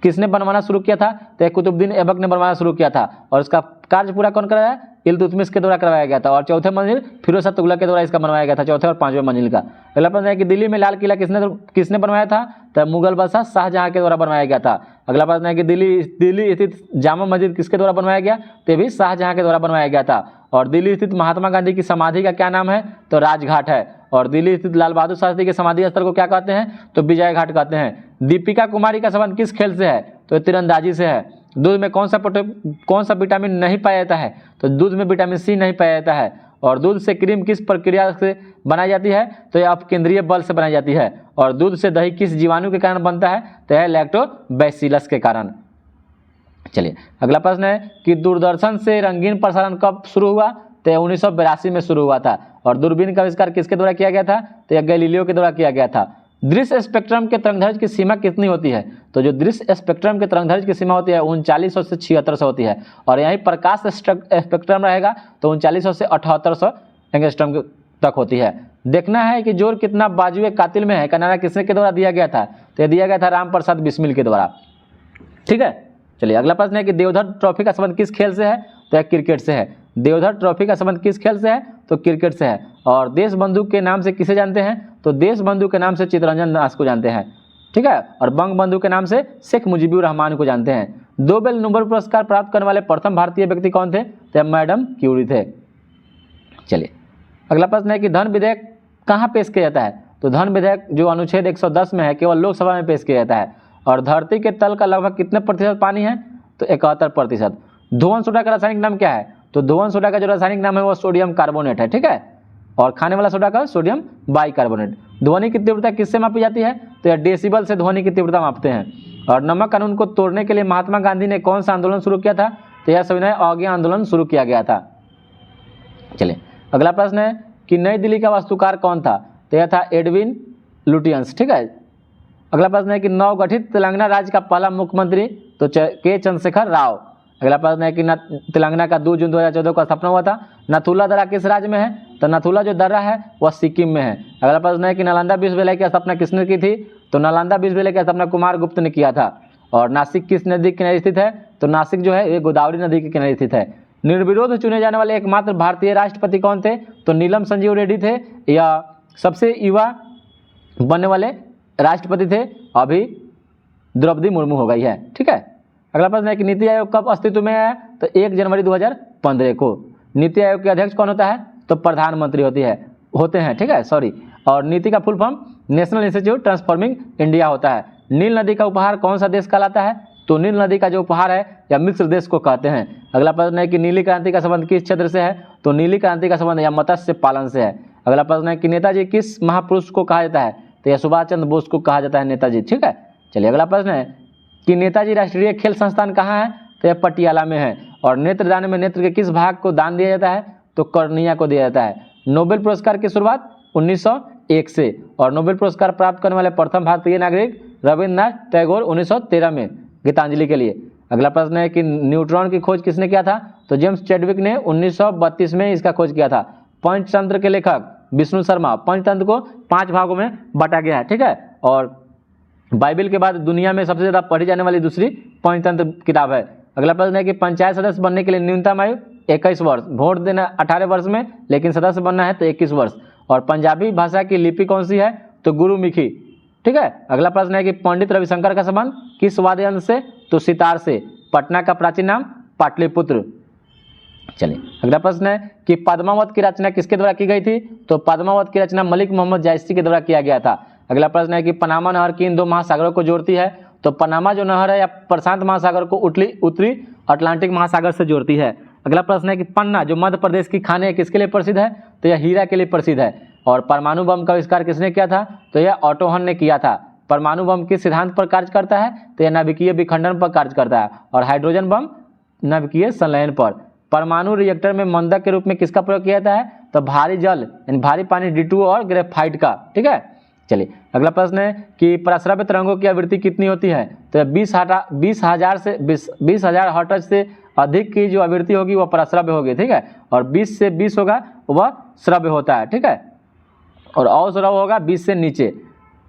किसने बनवाना शुरू किया था? तो यह कुतुबुद्दीन ऐबक ने बनवाना शुरू किया था। और इसका कार्य पूरा कौन कराया? इल्तुतमिश के द्वारा करवाया गया था। और चौथे मंजिल फिरोज शाह तुगलक के द्वारा इसका बनवाया गया था, चौथे और 5वें मंजिल का। अगला प्रश्न है कि दिल्ली में लाल किला किसने बनवाया था? तो मुगल बादशाह शाहजहां के द्वारा बनवाया गया था। अगला प्रश्न है कि दिल्ली स्थित जामा मस्जिद किसके द्वारा बनवाया गया? तो भी शाहजहां के द्वारा बनवाया गया था। और दिल्ली स्थित महात्मा गांधी की समाधि का क्या नाम है? तो राजघाट है। और दिल्ली स्थित लाल बहादुर शास्त्री के समाधि स्थल को क्या कहते हैं? तो विजय घाट कहते हैं। दीपिका कुमारी का संबंध किस खेल से है? तो तीरंदाजी से है। दूध में कौन सा विटामिन नहीं पाया जाता है? तो दूध में विटामिन C नहीं पाया जाता है। और दूध से क्रीम किस प्रक्रिया से बनाई जाती है? तो यह अपकेंद्रीय बल से बनाई जाती है। और दूध से दही किस जीवाणु के कारण बनता है? तो यह लैक्टोबैसिलस के कारण। चलिए अगला प्रश्न है कि दूरदर्शन से रंगीन प्रसारण कब शुरू हुआ? तो 1982 में शुरू हुआ था। और दूरबीन का आविष्कार किसके द्वारा किया गया था? तो यह गैलीलियो के द्वारा किया गया था। दृश्य स्पेक्ट्रम के तरंगदैर्घ्य की सीमा कितनी होती है? तो जो दृश्य स्पेक्ट्रम के तरंगदैर्घ्य की सीमा होती है 3900 से 7600 होती है। और यहीं प्रकाश स्पेक्ट्रम रहेगा तो 3900 से 7800 एंगस्ट्रॉम तक होती है। देखना है कि जोर कितना बाजुए कातिल में है का नारा किसने के द्वारा दिया गया था? तो दिया गया था राम प्रसाद बिस्मिल के द्वारा, ठीक है। चलिए अगला प्रश्न है कि देवधर ट्रॉफी का संबंध किस खेल से है? तो यह क्रिकेट से है। देवधर ट्रॉफी का संबंध किस खेल से है? तो क्रिकेट से है। और देश बंधु के नाम से किसे जानते हैं? तो देश बंधु के नाम से चित्तरंजन दास को जानते हैं, ठीक है। और बंग बंधु के नाम से शेख मुजीबुर रहमान को जानते हैं। 2 बेल नोबेल पुरस्कार प्राप्त करने वाले प्रथम भारतीय व्यक्ति कौन थे? तो मैडम क्यूरी थे। चलिए अगला प्रश्न है कि धन विधेयक कहाँ पेश किया जाता है? तो धन विधेयक जो अनुच्छेद 110 में है केवल लोकसभा में पेश किया जाता है। और धरती के तल का लगभग कितने प्रतिशत पानी है? तो 71%। धोवन सोडा का रासायनिक नाम क्या है? तो धोवन सोडा का जो रासायनिक नाम है वो सोडियम कार्बोनेट है, ठीक है। और खाने वाला सोडा का सोडियम बाइकार्बोनेट। ध्वनि की तीव्रता किससे मापी जाती है? तो यह डेसिबल से ध्वनि की तीव्रता मापते हैं। और नमक कानून को तोड़ने के लिए महात्मा गांधी ने कौन सा आंदोलन शुरू किया था? तो यह सविनय अवज्ञा आंदोलन शुरू किया गया था। चलिए अगला प्रश्न है कि नई दिल्ली का वास्तुकार कौन था? तो यह था एडविन लुटियंस, ठीक है। अगला प्रश्न है कि नवगठित तेलंगाना राज्य का पहला मुख्यमंत्री तो के चंद्रशेखर राव। अगला प्रश्न है कि तेलंगाना का 2 जून 2014 को स्थापना हुआ था। नथुला दरा किस राज्य में है? तो नाथुला जो दर्रा है वह सिक्किम में है। अगला प्रश्न है कि नालंदा विश्वविद्यालय की स्थापना किसने की थी? तो नालंदा विश्वविद्यालय की स्थापना कुमार गुप्त ने किया था। और नासिक किस नदी के किनारे स्थित है? तो नासिक जो है ये गोदावरी नदी के किनारे स्थित है। निर्विरोध चुने जाने वाले एकमात्र भारतीय राष्ट्रपति कौन थे? तो नीलम संजीव रेड्डी थे, या सबसे युवा बनने वाले राष्ट्रपति थे अभी द्रौपदी मुर्मू हो गई है। ठीक है। अगला प्रश्न है कि नीति आयोग कब अस्तित्व में आया? तो 1 जनवरी 2015 को। नीति आयोग के अध्यक्ष कौन होता है? तो प्रधानमंत्री होते हैं। ठीक है, सॉरी। और नीति का full form national institute transforming India होता है। नील नदी का उपहार कौन सा देश कहलाता है? तो नील नदी का जो उपहार है या मिस्र देश को कहते हैं। अगला प्रश्न है कि नीली क्रांति का संबंध किस क्षेत्र से है? तो नीली क्रांति का संबंध या मत्स्य पालन से है। अगला प्रश्न है कि नेताजी किस महापुरुष को कहा जाता है? तो यह सुभाष चंद्र बोस को कहा जाता है नेताजी। ठीक है। चलिए अगला प्रश्न है कि नेताजी राष्ट्रीय खेल संस्थान कहाँ है? तो यह पटियाला में है। और नेत्रदान में नेत्र के किस भाग को दान दिया जाता है? तो कर्निया को दिया जाता है। नोबेल पुरस्कार की शुरुआत 1901 से, और नोबेल पुरस्कार प्राप्त करने वाले प्रथम भारतीय नागरिक रविन्द्रनाथ टैगोर 1913 में गीतांजलि के लिए। अगला प्रश्न है कि न्यूट्रॉन की खोज किसने किया था? तो जेम्स चैडविक ने 1932 में इसका खोज किया था। पंचतंत्र के लेखक विष्णु शर्मा। पंचतंत्र को 5 भागों में बांटा गया है। ठीक है। और बाइबल के बाद दुनिया में सबसे ज़्यादा पढ़ी जाने वाली दूसरी पंचतंत्र किताब है। अगला प्रश्न है कि पंचायत सदस्य बनने के लिए न्यूनतम आयु 21 वर्ष, वोट देना 18 वर्ष में, लेकिन सदस्य बनना है तो 21 वर्ष। और पंजाबी भाषा की लिपि कौन सी है? तो गुरुमुखी। ठीक है। अगला प्रश्न है कि पंडित रविशंकर का संबंध किस वाद्य यंत्र से? तो सितार से। पटना का प्राचीन नाम पाटलिपुत्र। चलिए अगला प्रश्न है कि पद्मावत की रचना किसके द्वारा की गई थी? तो पद्मावत की रचना मलिक मोहम्मद जायसी के द्वारा किया गया था। अगला प्रश्न है कि पनामा नहर किन 2 महासागरों को जोड़ती है? तो पनामा जो नहर है या प्रशांत महासागर को उत्तरी अटलांटिक महासागर से जोड़ती है। अगला प्रश्न है कि पन्ना जो मध्य प्रदेश की खाने है किसके लिए प्रसिद्ध है? तो यह हीरा के लिए प्रसिद्ध है। और परमाणु बम का आविष्कार किसने किया था? तो यह ऑटो हन ने किया था। परमाणु बम किस सिद्धांत पर कार्य करता है? तो यह नाभिकीय विखंडन पर कार्य करता है। और हाइड्रोजन बम नाभिकीय संलयन पर। परमाणु रिएक्टर में मंदक के रूप में किसका प्रयोग किया जाता है? तो भारी जल यानी भारी पानी D2O और ग्रेफाइट का। ठीक है। चलिए अगला प्रश्न है कि प्रस्रव्य तरंगों की आवृत्ति कितनी होती है? तो 20,000 हर्ट्ज से अधिक की जो आवृत्ति होगी वह प्रस्रव्य होगी। ठीक है। और 20 से 20 होगा वह श्रव्य होता है। ठीक है। और अश्रव्य होगा 20 से नीचे।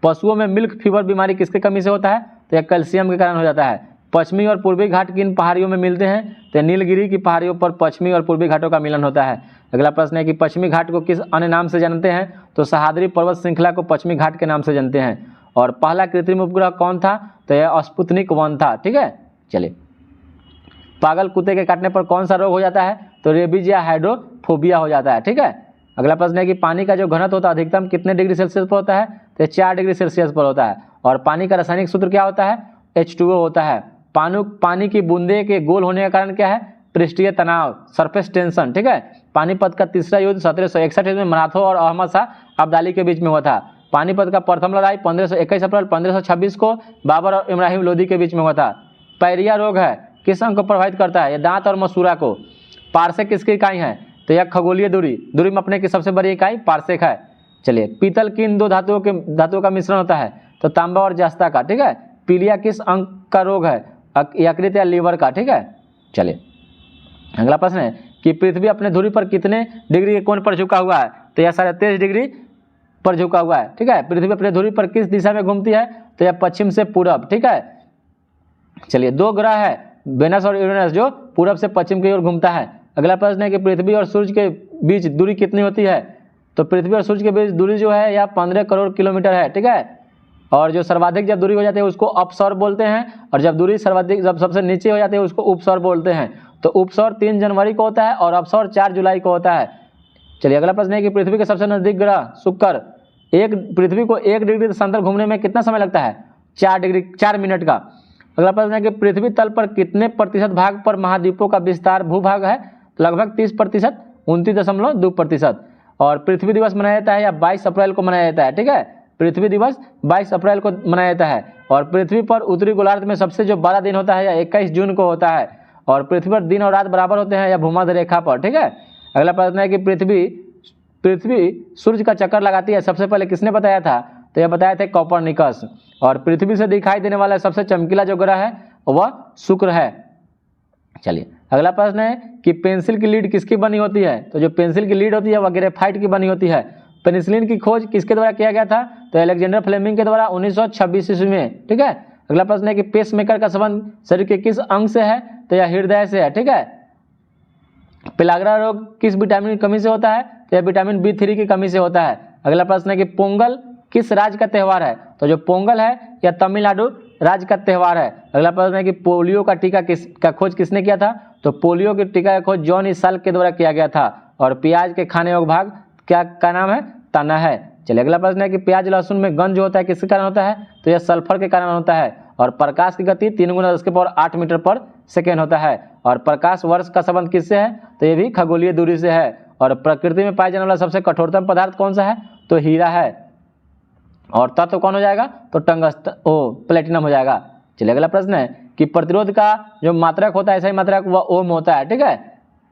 पशुओं में मिल्क फीवर बीमारी किसके कमी से होता है? तो यह कैल्शियम के कारण हो जाता है। पश्चिमी और पूर्वी घाट किन पहाड़ियों में मिलते हैं? तो नीलगिरी की पहाड़ियों पर पश्चिमी और पूर्वी घाटों का मिलन होता है। अगला प्रश्न है कि पश्चिमी घाट को किस अन्य नाम से जानते हैं? तो सह्याद्री पर्वत श्रृंखला को पश्चिमी घाट के नाम से जानते हैं। और पहला कृत्रिम उपग्रह कौन था? तो यह स्पुतनिक 1 था। ठीक है। चलिए पागल कुत्ते के काटने पर कौन सा रोग हो जाता है? तो रेबीज या हाइड्रोफोबिया हो जाता है। ठीक है। अगला प्रश्न है कि पानी का जो घनत्व होता है अधिकतम कितने डिग्री सेल्सियस पर होता है? तो 4 डिग्री सेल्सियस पर होता है। और पानी का रासायनिक सूत्र क्या होता है? H2O होता है। पानी की बूंदे के गोल होने का कारण क्या है? पृष्ठीय तनाव, सरफेस टेंशन। ठीक है। पानीपत का तीसरा युद्ध 1761 में मराठों और अहमद शाह अब्दाली के बीच में हुआ था। पानीपत का प्रथम लड़ाई 21 अप्रैल 1526 को बाबर और इब्राहिम लोदी के बीच में हुआ था। पैरिया रोग है किस अंग को प्रभावित करता है? यह दांत और मसूड़ा को। पारसेक किसकी इकाई है? तो यह खगोलीय दूरी मापने की सबसे बड़ी इकाई पारसेक है। चलिए पीतल किन 2 धातुओं का मिश्रण होता है? तो तांबा और जस्ता का। ठीक है। पीलिया किस अंग का रोग है? यकृत या लीवर का। ठीक है। चलिए अगला प्रश्न है कि पृथ्वी अपने धुरी पर कितने डिग्री के कोण पर झुका हुआ है? तो यह 23.5 डिग्री पर झुका हुआ है। ठीक है। पृथ्वी अपने धुरी पर किस दिशा में घूमती है? तो यह पश्चिम से पूरब। ठीक है। चलिए 2 ग्रह है वेनस और यूरेनस जो पूरब से पश्चिम की ओर घूमता है। अगला प्रश्न है कि पृथ्वी और सूर्य के बीच दूरी कितनी होती है? तो पृथ्वी और सूर्य के बीच दूरी जो है यह 15 करोड़ किलोमीटर है। ठीक है। और जो सर्वाधिक जब दूरी हो जाती है उसको अपसौर बोलते हैं, और जब दूरी सर्वाधिक जब सबसे नीचे हो जाती है उसको उपसौर बोलते हैं। तो उपसौर 3 जनवरी को होता है और अपसौर 4 जुलाई को होता है। चलिए अगला प्रश्न है कि पृथ्वी के सबसे नजदीक ग्रह शुक्र पृथ्वी को 1 डिग्री समतल घूमने में कितना समय लगता है? 4 मिनट का। अगला प्रश्न है कि पृथ्वी तल पर कितने प्रतिशत भाग पर महाद्वीपों का विस्तार भूभाग है? लगभग 30%, 29.2%। और पृथ्वी दिवस मनाया जाता है या 22 अप्रैल को मनाया जाता है। ठीक है। पृथ्वी दिवस 22 अप्रैल को मनाया जाता है। और पृथ्वी पर उत्तरी गोलार्ध में सबसे जो बड़ा दिन होता है या 21 जून को होता है। और पृथ्वी पर दिन और रात बराबर होते हैं या भूमध्य रेखा पर। ठीक है। अगला प्रश्न है कि पृथ्वी सूर्य का चक्कर लगाती है सबसे पहले किसने बताया था? तो यह बताया था कोपरनिकस। और पृथ्वी से दिखाई देने वाला सबसे चमकीला जो ग्रह है वह शुक्र है। चलिए अगला प्रश्न है कि पेंसिल की लीड किसकी बनी होती है? तो जो पेंसिल की लीड होती है वह ग्रेफाइट की बनी होती है। पेनिसिलिन की खोज किसके द्वारा किया गया था? तो अलेक्जेंडर फ्लेमिंग के द्वारा 1926 ईस्वी में। ठीक है। अगला प्रश्न है कि पेसमेकर का संबंध शरीर के किस अंग से है? तो यह हृदय से है। ठीक है। पेलाग्रा रोग किस विटामिन की कमी से होता है? तो यह विटामिन B3 की कमी से होता है। अगला प्रश्न है कि पोंगल किस राज्य का त्यौहार है? तो जो पोंगल है यह तमिलनाडु राज्य का त्यौहार है। अगला प्रश्न है कि पोलियो का टीका का खोज किसने किया था? तो पोलियो के टीका का खोज जॉन इसाल के द्वारा किया गया था। और प्याज के खाने योग्य भाग क्या का नाम है? तना है। चलिए अगला प्रश्न है कि प्याज लहसुन में गंज जो होता है किसके कारण होता है? तो यह सल्फर के कारण होता है। और प्रकाश की गति 3 × 10⁸ मीटर पर सेकेंड होता है। और प्रकाश वर्ष का संबंध किससे है? तो ये भी खगोलीय दूरी से है। और प्रकृति में पाया जाने वाला सबसे कठोरतम पदार्थ कौन सा है? तो हीरा है। और तत्व कौन हो जाएगा? तो प्लेटिनम हो जाएगा। चलिए अगला प्रश्न है कि प्रतिरोध का जो मात्रक होता है ऐसा ही मात्रक वह ओम होता है। ठीक है।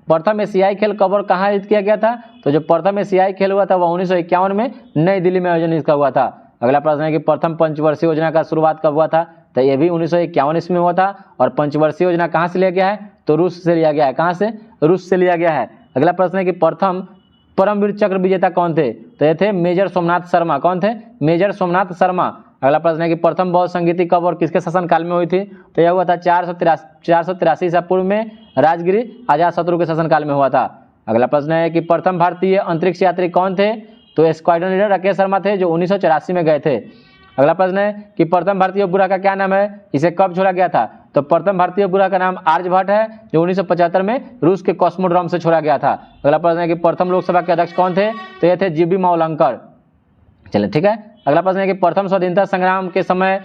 प्रथम एशियाई खेल कब और कहाँ आयोजित किया गया था? तो जो प्रथम एशियाई खेल हुआ था वह 1951 में नई दिल्ली में आयोजन इसका हुआ था। अगला प्रश्न है कि प्रथम पंचवर्षीय योजना का शुरुआत कब हुआ था? तो ये भी 1951 ईस्वी में हुआ था। और पंचवर्षीय योजना कहाँ से लिया गया है? तो रूस से लिया गया है। कहाँ से? रूस से लिया गया है। अगला प्रश्न है कि प्रथम परमवीर चक्र विजेता कौन थे? तो ये थे मेजर सोमनाथ शर्मा। कौन थे? मेजर सोमनाथ शर्मा। अगला प्रश्न है कि प्रथम बौद्ध संगीति कब और किसके शासनकाल में हुई थी? तो यह हुआ था 483 ईसा पूर्व में राजगिरी अजातशत्रु के शासनकाल में हुआ था। अगला प्रश्न है कि प्रथम भारतीय अंतरिक्ष यात्री कौन थे? तो स्क्वाड्रन लीडर राकेश शर्मा थे जो 1984 में गए थे। अगला प्रश्न है कि प्रथम भारतीय उपग्रह का क्या नाम है? इसे कब छोड़ा गया था? तो प्रथम भारतीय उपग्रह का नाम आर्यभट्ट है जो 1975 में रूस के कॉस्मोड्रोम से छोड़ा गया था। अगला प्रश्न है कि प्रथम लोकसभा के अध्यक्ष कौन थे? तो ये थे जीबी मावलंकर। चलिए ठीक है। अगला प्रश्न है कि प्रथम स्वतंत्रता संग्राम के समय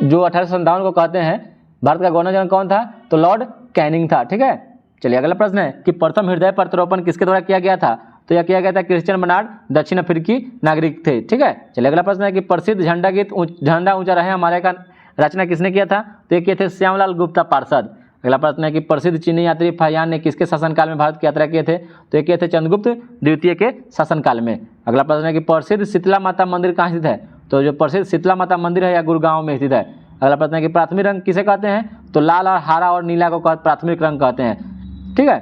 जो 1857 को कहते हैं भारत का गवर्नर जनरल कौन था? तो लॉर्ड कैनिंग था। ठीक है। चलिए अगला प्रश्न है कि प्रथम हृदय प्रत्यारोपण किसके द्वारा किया गया था? तो यह किया गया था क्रिश्चियन बर्नार्ड, दक्षिण अफ्रीकी नागरिक थे। ठीक है। चलिए अगला प्रश्न है कि प्रसिद्ध झंडा गीत झंडा ऊंचा रहे हमारे का रचना किसने किया था? तो ये किए थे श्यामलाल गुप्ता पार्षद। अगला प्रश्न है कि प्रसिद्ध चीनी यात्री फाहियान ने किसके शासनकाल में भारत की यात्रा किए थे? तो ये किए थे चंद्रगुप्त द्वितीय के शासनकाल में। अगला प्रश्न है कि प्रसिद्ध शीतला माता मंदिर कहाँ स्थित है? तो जो प्रसिद्ध शीतला माता मंदिर है यह गुड़गांव में स्थित है। अगला प्रश्न है कि प्राथमिक रंग किसे कहते हैं? तो लाल और हरा और नीला को प्राथमिक रंग कहते हैं। ठीक है।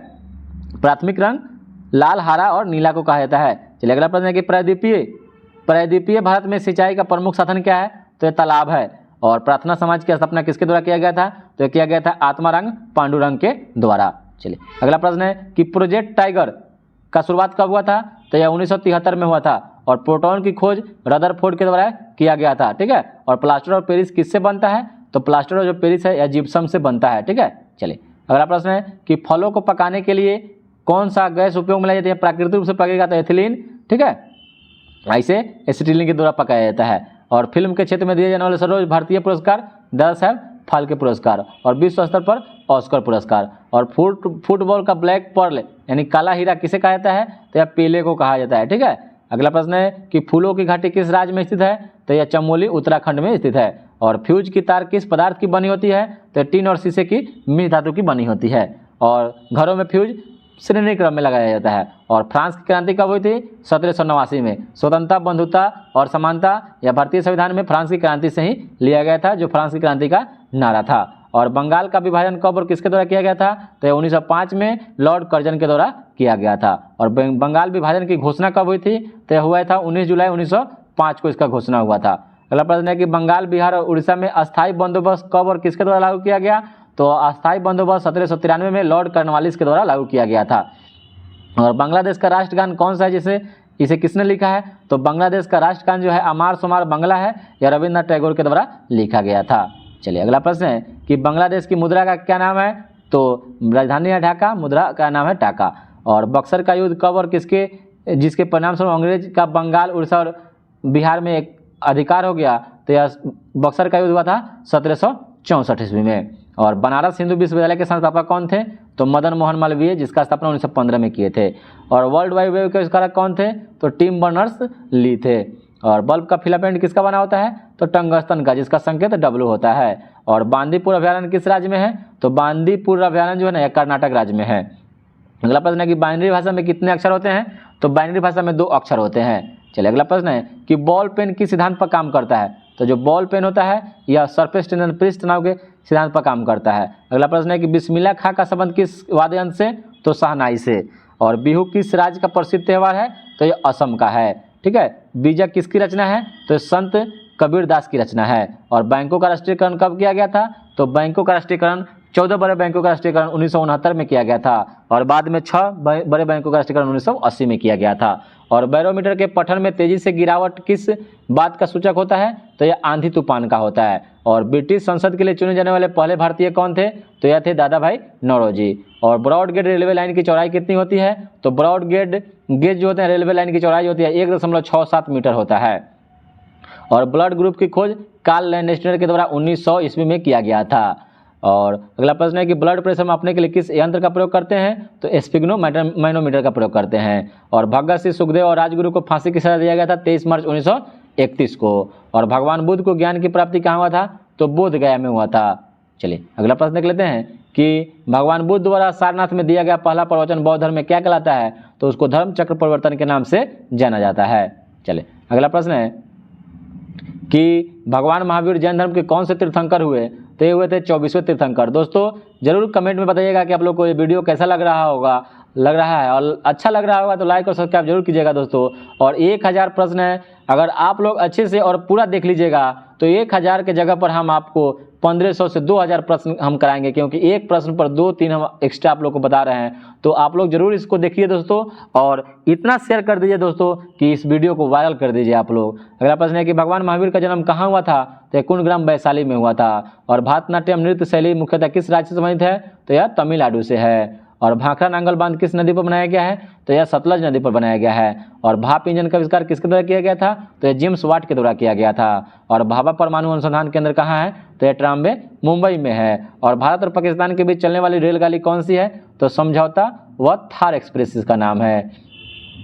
प्राथमिक रंग लाल, हरा और नीला को कहा जाता है। चलिए अगला प्रश्न है कि प्रायद्वीपीय भारत में सिंचाई का प्रमुख साधन क्या है? तो यह तालाब है। और प्रार्थना समाज की स्थापना किसके द्वारा किया गया था? तो यह किया गया था आत्मारंग पांडुरंग के द्वारा। चलिए अगला प्रश्न है कि प्रोजेक्ट टाइगर का शुरुआत कब हुआ था? तो यह 1973 में हुआ था। और प्रोटॉन की खोज रदरफोर्ड के द्वारा किया गया था। ठीक है। और प्लास्टर ऑफ पेरिस किससे बनता है? तो प्लास्टर ऑफ जो पेरिस है यह जिप्सम से बनता है। ठीक है। चलिए अगला प्रश्न है कि फलों को पकाने के लिए कौन सा गैस उपयोग में लाई जाती है? प्राकृतिक रूप से पकेगा तो एथिलीन। ठीक है। ऐसे एसिटिलीन के द्वारा पकाया जाता है। और फिल्म के क्षेत्र में दिए जाने वाले सर्वोच्च भारतीय पुरस्कार दादा साहब फाल्के पुरस्कार और विश्व स्तर पर ऑस्कर पुरस्कार। और फुटबॉल का ब्लैक पर्ल यानी काला हीरा किसे कहा जाता है? तो यह पेले को कहा जाता है। ठीक है। अगला प्रश्न है कि फूलों की घाटी किस राज्य में स्थित है? तो यह चमोली उत्तराखंड में स्थित है। और फ्यूज की तार किस पदार्थ की बनी होती है? तो टीन और शीशे की मिश्र धातु की बनी होती है। और घरों में फ्यूज श्रेणी क्रम में लगाया जाता है। और फ्रांस की क्रांति कब हुई थी? 1789 में। स्वतंत्रता, बंधुता और समानता यह भारतीय संविधान में फ्रांस की क्रांति से ही लिया गया था जो फ्रांस की क्रांति का नारा था। और बंगाल का विभाजन कब और किसके द्वारा किया गया था? तो 1905 में लॉर्ड कर्जन के द्वारा किया गया था। और बंगाल विभाजन की घोषणा कब हुई थी? तो यह हुआ था 19 जुलाई 1905 को इसका घोषणा हुआ था। अगला प्रश्न है कि बंगाल, बिहार और उड़ीसा में अस्थायी बंदोबस्त कब और किसके द्वारा लागू किया गया? तो अस्थायी बंदोबस्त 1793 में लॉर्ड कॉर्नवालिस के द्वारा लागू किया गया था। और बांग्लादेश का राष्ट्रगान कौन सा है इसे किसने लिखा है? तो बांग्लादेश का राष्ट्रगान जो है अमार सोमार बांग्ला है। यह रविन्द्रनाथ टैगोर के द्वारा लिखा गया था। चलिए अगला प्रश्न है कि बांग्लादेश की मुद्रा का क्या नाम है? तो राजधानी है ढाका, मुद्रा का नाम है टाका। और बक्सर का युद्ध कब और जिसके परिणाम स्वरूप अंग्रेज का बंगाल, उड़ीसा और बिहार में एक अधिकार हो गया? तो यह बक्सर का युद्ध हुआ था 1764 ईस्वी में। और बनारस हिंदू विश्वविद्यालय के संस्थापक कौन थे? तो मदन मोहन मालवीय, जिसका स्थापना 1915 में किए थे। और वर्ल्ड वाइड वेब के आविष्कारक कौन थे? तो टिम बर्नर्स ली थे। और बल्ब का फिलामेंट किसका बना होता है? तो टंगस्टन का, जिसका संकेत W होता है। और बांदीपुर अभयारण्य किस राज्य में है? तो बांदीपुर अभयारण्य जो है ना यह कर्नाटक राज्य में है। अगला प्रश्न है कि बाइनरी भाषा में कितने अक्षर होते हैं? तो बाइनरी भाषा में 2 अक्षर होते हैं। चलिए अगला प्रश्न है कि बॉल पेन किस सिद्धांत पर काम करता है? तो जो बॉल पेन होता है यह सरफेस टेंशन पृष्ठ तनाव के सिद्धांत पर काम करता है। अगला प्रश्न है कि बिस्मिल्लाह खां का संबंध किस वाद्य यंत्र से, तो शहनाई से। और बिहू किस राज्य का प्रसिद्ध त्यौहार है, तो ये असम का है। ठीक है। बीजक किसकी रचना है, तो संत कबीर दास की रचना है। और बैंकों का राष्ट्रीयकरण कब किया गया था, तो बैंकों का राष्ट्रीयकरण 14 बड़े बैंकों का राष्ट्रीयकरण 1969 में किया गया था और बाद में 6 बड़े बैंकों का राष्ट्रीयकरण 1980 में किया गया था। और बैरोमीटर के पठन में तेजी से गिरावट किस बात का सूचक होता है, तो यह आंधी तूफान का होता है। और ब्रिटिश संसद के लिए चुने जाने वाले पहले भारतीय कौन थे, तो यह थे दादा भाई नौरोजी। और ब्रॉड गेज रेलवे लाइन की चौड़ाई कितनी होती है, तो ब्रॉड गेज जो होते हैं रेलवे लाइन की चौड़ाई होती है 1.67 मीटर होता है। और ब्लड ग्रुप की खोज कार्ल लैंडस्टर के द्वारा 1900 ईस्वी में किया गया था। और अगला प्रश्न है कि ब्लड प्रेशर मापने के लिए किस यंत्र का प्रयोग करते हैं, तो स्पिग्नोमैनोमीटर का प्रयोग करते हैं। और भगत सिंह, सुखदेव और राजगुरु को फांसी की सजा दिया गया था 23 मार्च 1931 को। और भगवान बुद्ध को ज्ञान की प्राप्ति कहाँ हुआ था, तो बोध गया में हुआ था। चलिए अगला प्रश्न देख लेते हैं कि भगवान बुद्ध द्वारा सारनाथ में दिया गया पहला प्रवचन बौद्ध धर्म में क्या कहलाता है, तो उसको धर्म चक्र परिवर्तन के नाम से जाना जाता है। चलिए अगला प्रश्न है कि भगवान महावीर जैन धर्म के कौन से तीर्थंकर हुए, तो ये हुए थे 24वें तीर्थंकर। दोस्तों जरूर कमेंट में बताइएगा कि आप लोग को ये वीडियो कैसा लग रहा है और अच्छा लग रहा होगा तो लाइक और सब्सक्राइब जरूर कीजिएगा दोस्तों। और 1000 प्रश्न है, अगर आप लोग अच्छे से और पूरा देख लीजिएगा तो 1000 के जगह पर हम आपको 1500 से 2000 प्रश्न हम कराएंगे, क्योंकि एक प्रश्न पर 2-3 हम एक्स्ट्रा आप लोग को बता रहे हैं। तो आप लोग जरूर इसको देखिए दोस्तों और इतना शेयर कर दीजिए दोस्तों कि इस वीडियो को वायरल कर दीजिए आप लोग। अगला प्रश्न है कि भगवान महावीर का जन्म कहाँ हुआ था, तो कुंडग्राम वैशाली में हुआ था। और भारतनाट्यम नृत्य शैली मुख्यतः किस राज्य से संबंधित है, तो यह तमिलनाडु से है। और भाखड़ा नांगल बांध किस नदी पर बनाया गया है, तो यह सतलज नदी पर बनाया गया है। और भाप इंजन का आविष्कार किसके द्वारा किया गया था, तो यह जेम्स वाट के द्वारा किया गया था। और भाभा परमाणु अनुसंधान केंद्र कहाँ है, तो यह ट्राम्बे मुंबई में है। और भारत और पाकिस्तान के बीच चलने वाली रेलगाड़ी कौन सी है, तो समझौता व थार एक्सप्रेस इसका नाम है।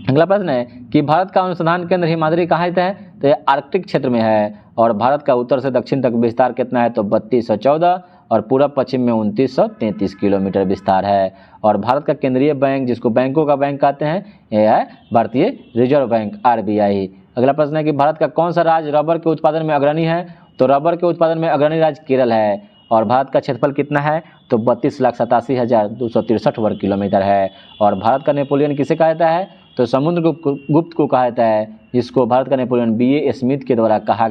अगला प्रश्न है कि भारत का अनुसंधान केंद्र हिमाद्री कहाँ स्थित है, तो यह आर्कटिक क्षेत्र में है। और भारत का उत्तर से दक्षिण तक विस्तार कितना है, तो 3214 और पूर्व पश्चिम में 2933 किलोमीटर विस्तार है। और भारत का केंद्रीय बैंक, जिसको बैंकों का बैंक कहते हैं, यह है भारतीय रिजर्व बैंक RBI। अगला प्रश्न है कि भारत का कौन सा राज्य रबर के उत्पादन में अग्रणी है, तो रबर के उत्पादन में अग्रणी राज्य केरल है। और भारत का क्षेत्रफल कितना है, तो 32,87,263 वर्ग किलोमीटर है। और भारत का नेपोलियन किसे कहा जाता है, तो समुद्रगुप्त को कहा जाता है, जिसको भारत का नेपोलियन BA स्मिथ के द्वारा कहा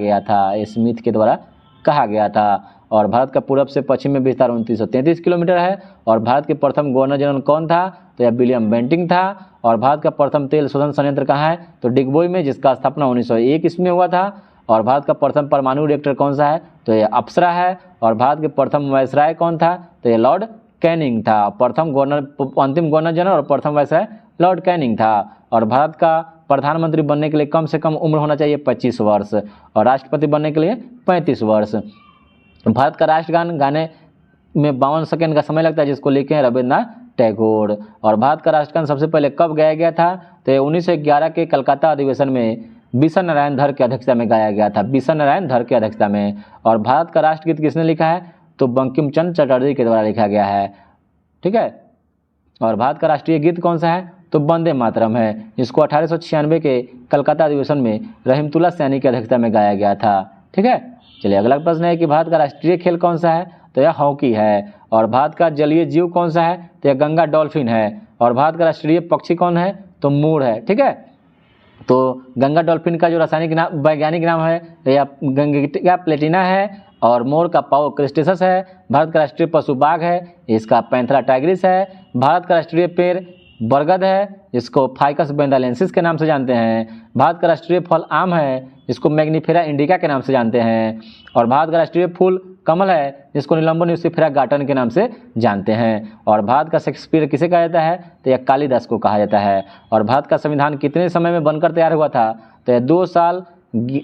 गया था। और भारत का पूर्व से पश्चिम में विस्तार 2933 किलोमीटर है। और भारत के प्रथम गवर्नर जनरल कौन था, तो यह विलियम बेंटिंग था। और भारत का प्रथम तेल शोधन संयंत्र कहाँ है, तो डिगबोई में, जिसका स्थापना 1901 ईस्वी में हुआ था। और भारत का प्रथम परमाणु रिएक्टर कौन सा है, तो यह अप्सरा है। और भारत के प्रथम वायसराय कौन था, तो यह लॉर्ड कैनिंग था। अंतिम गवर्नर जनरल और प्रथम वायसराय लॉर्ड कैनिंग था। और भारत का प्रधानमंत्री बनने के लिए कम से कम उम्र होना चाहिए 25 वर्ष और राष्ट्रपति बनने के लिए 35 वर्ष। भारत का राष्ट्रगान गाने में 52 सेकंड का समय लगता है, जिसको लिखे हैं रविन्द्रनाथ टैगोर। और भारत का राष्ट्रगान सबसे पहले कब गाया गया था, तो 1911 के कलकत्ता अधिवेशन में बिशन नारायण धर की अध्यक्षता में गाया गया था, बिशन नारायण धर की अध्यक्षता में। और भारत का राष्ट्रगीत किसने लिखा है, तो बंकिम चंद्र चटर्जी के द्वारा लिखा गया है। ठीक है। और भारत का राष्ट्रीय गीत कौन सा है, तो वंदे मातरम है, जिसको 1896 के कलकत्ता अधिवेशन में रहीमतुल्लाह सैनी की अध्यक्षता में गाया गया था। ठीक है। चलिए अगला प्रश्न है कि भारत का राष्ट्रीय खेल कौन सा है, तो यह हॉकी है। और भारत का जलीय जीव कौन सा है, तो यह गंगा डॉल्फिन है। और भारत का राष्ट्रीय पक्षी कौन है, तो मोर है। ठीक है। तो गंगा डॉल्फिन का जो रासायनिक नाम, वैज्ञानिक नाम है, तो यह गंगेटिका प्लेटिना है। और मोर का पाओ क्रिस्टेसस है। भारत का राष्ट्रीय पशु बाघ है, इसका पैंथरा टाइग्रिस है। भारत का राष्ट्रीय पेड़ बरगद है, जिसको फाइकस बेंदालेंसिस के नाम से जानते हैं। भारत का राष्ट्रीय फल आम है, जिसको मैग्नीफेरा इंडिका के नाम से जानते हैं। और भारत का राष्ट्रीय फूल कमल है, जिसको निलंबन न्यूसिफेरा गार्टन के नाम से जानते हैं। और भारत का शेक्सपियर किसे कहा जाता है, तो यह कालिदास को कहा जाता है। और भारत का संविधान कितने समय में बनकर तैयार हुआ था, तो यह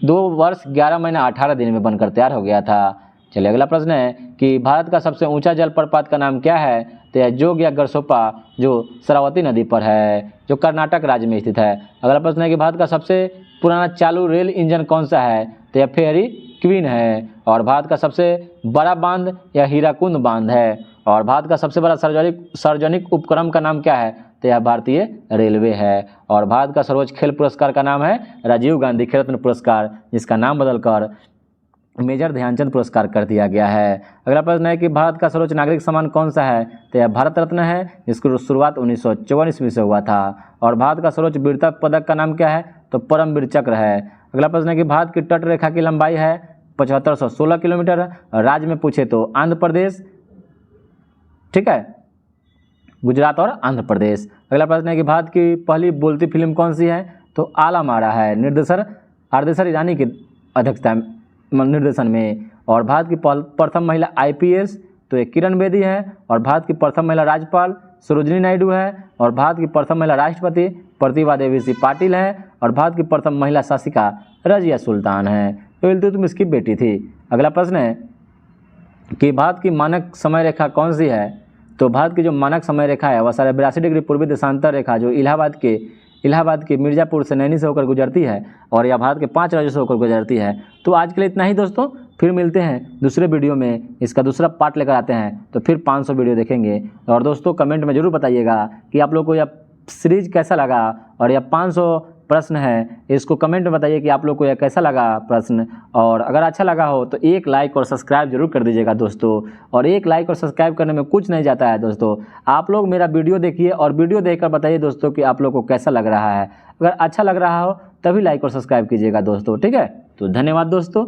2 वर्ष 11 महीना 18 दिन में बनकर तैयार हो गया था। चलिए अगला प्रश्न है कि भारत का सबसे ऊंचा जलप्रपात का नाम क्या है, तो यह जोग या गरसोपा, जो शरावती नदी पर है, जो कर्नाटक राज्य में स्थित है। अगला प्रश्न है कि भारत का सबसे पुराना चालू रेल इंजन कौन सा है, तो यह फेयरी क्वीन है। और भारत का सबसे बड़ा बांध यह हीराकुंड बांध है। और भारत का सबसे बड़ा सार्वजनिक उपक्रम का नाम क्या है, तो यह भारतीय रेलवे है। और भारत का सर्वोच्च खेल पुरस्कार का नाम है राजीव गांधी खेल रत्न पुरस्कार, जिसका नाम बदलकर मेजर ध्यानचंद पुरस्कार कर दिया गया है। अगला प्रश्न है कि भारत का सर्वोच्च नागरिक सम्मान कौन सा है? तो यह भारत रत्न है, जिसकी शुरुआत 1954 ईस्वी से हुआ था। और भारत का सर्वोच्च वीरता पदक का नाम क्या है? तो परमवीर चक्र है। अगला प्रश्न है कि भारत की तट रेखा की लंबाई है 7516 किलोमीटर। राज्य में पूछे तो आंध्र प्रदेश, ठीक है, गुजरात और आंध्र प्रदेश। अगला प्रश्न है कि भारत की पहली बोलती फिल्म कौन सी है? तो आला मारा है, निर्देशक आरदेसर ईरानी की अध्यक्षता निर्देशन में। और भारत की प्रथम महिला IPS तो एक किरण बेदी है। और भारत की प्रथम महिला राज्यपाल सरोजिनी नायडू है। और भारत की प्रथम महिला राष्ट्रपति प्रतिभा देवी सिंह पाटिल है। और भारत की प्रथम महिला शासिका रजिया सुल्तान है, तो इल्तुतमिश की बेटी थी। अगला प्रश्न है कि भारत की मानक समय रेखा कौन सी है? तो भारत की जो मानक समय रेखा है वह 82.5 डिग्री पूर्वी देशांतर रेखा जो इलाहाबाद के मिर्ज़ापुर से नैनी से होकर गुजरती है और यह भारत के 5 राज्यों से होकर गुजरती है। तो आज के लिए इतना ही दोस्तों, फिर मिलते हैं दूसरे वीडियो में, इसका दूसरा पार्ट लेकर आते हैं, तो फिर 500 वीडियो देखेंगे। और दोस्तों कमेंट में ज़रूर बताइएगा कि आप लोग को यह सीरीज कैसा लगा और यह 500 प्रश्न है, इसको कमेंट में बताइए कि आप लोग को यह कैसा लगा प्रश्न। और अगर अच्छा लगा हो तो एक लाइक और सब्सक्राइब जरूर कर दीजिएगा दोस्तों। और एक लाइक और सब्सक्राइब करने में कुछ नहीं जाता है दोस्तों, आप लोग मेरा वीडियो देखिए और वीडियो देखकर बताइए दोस्तों कि आप लोग को कैसा लग रहा है। अगर अच्छा लग रहा हो तभी लाइक और सब्सक्राइब कीजिएगा दोस्तों, ठीक है। तो धन्यवाद दोस्तों।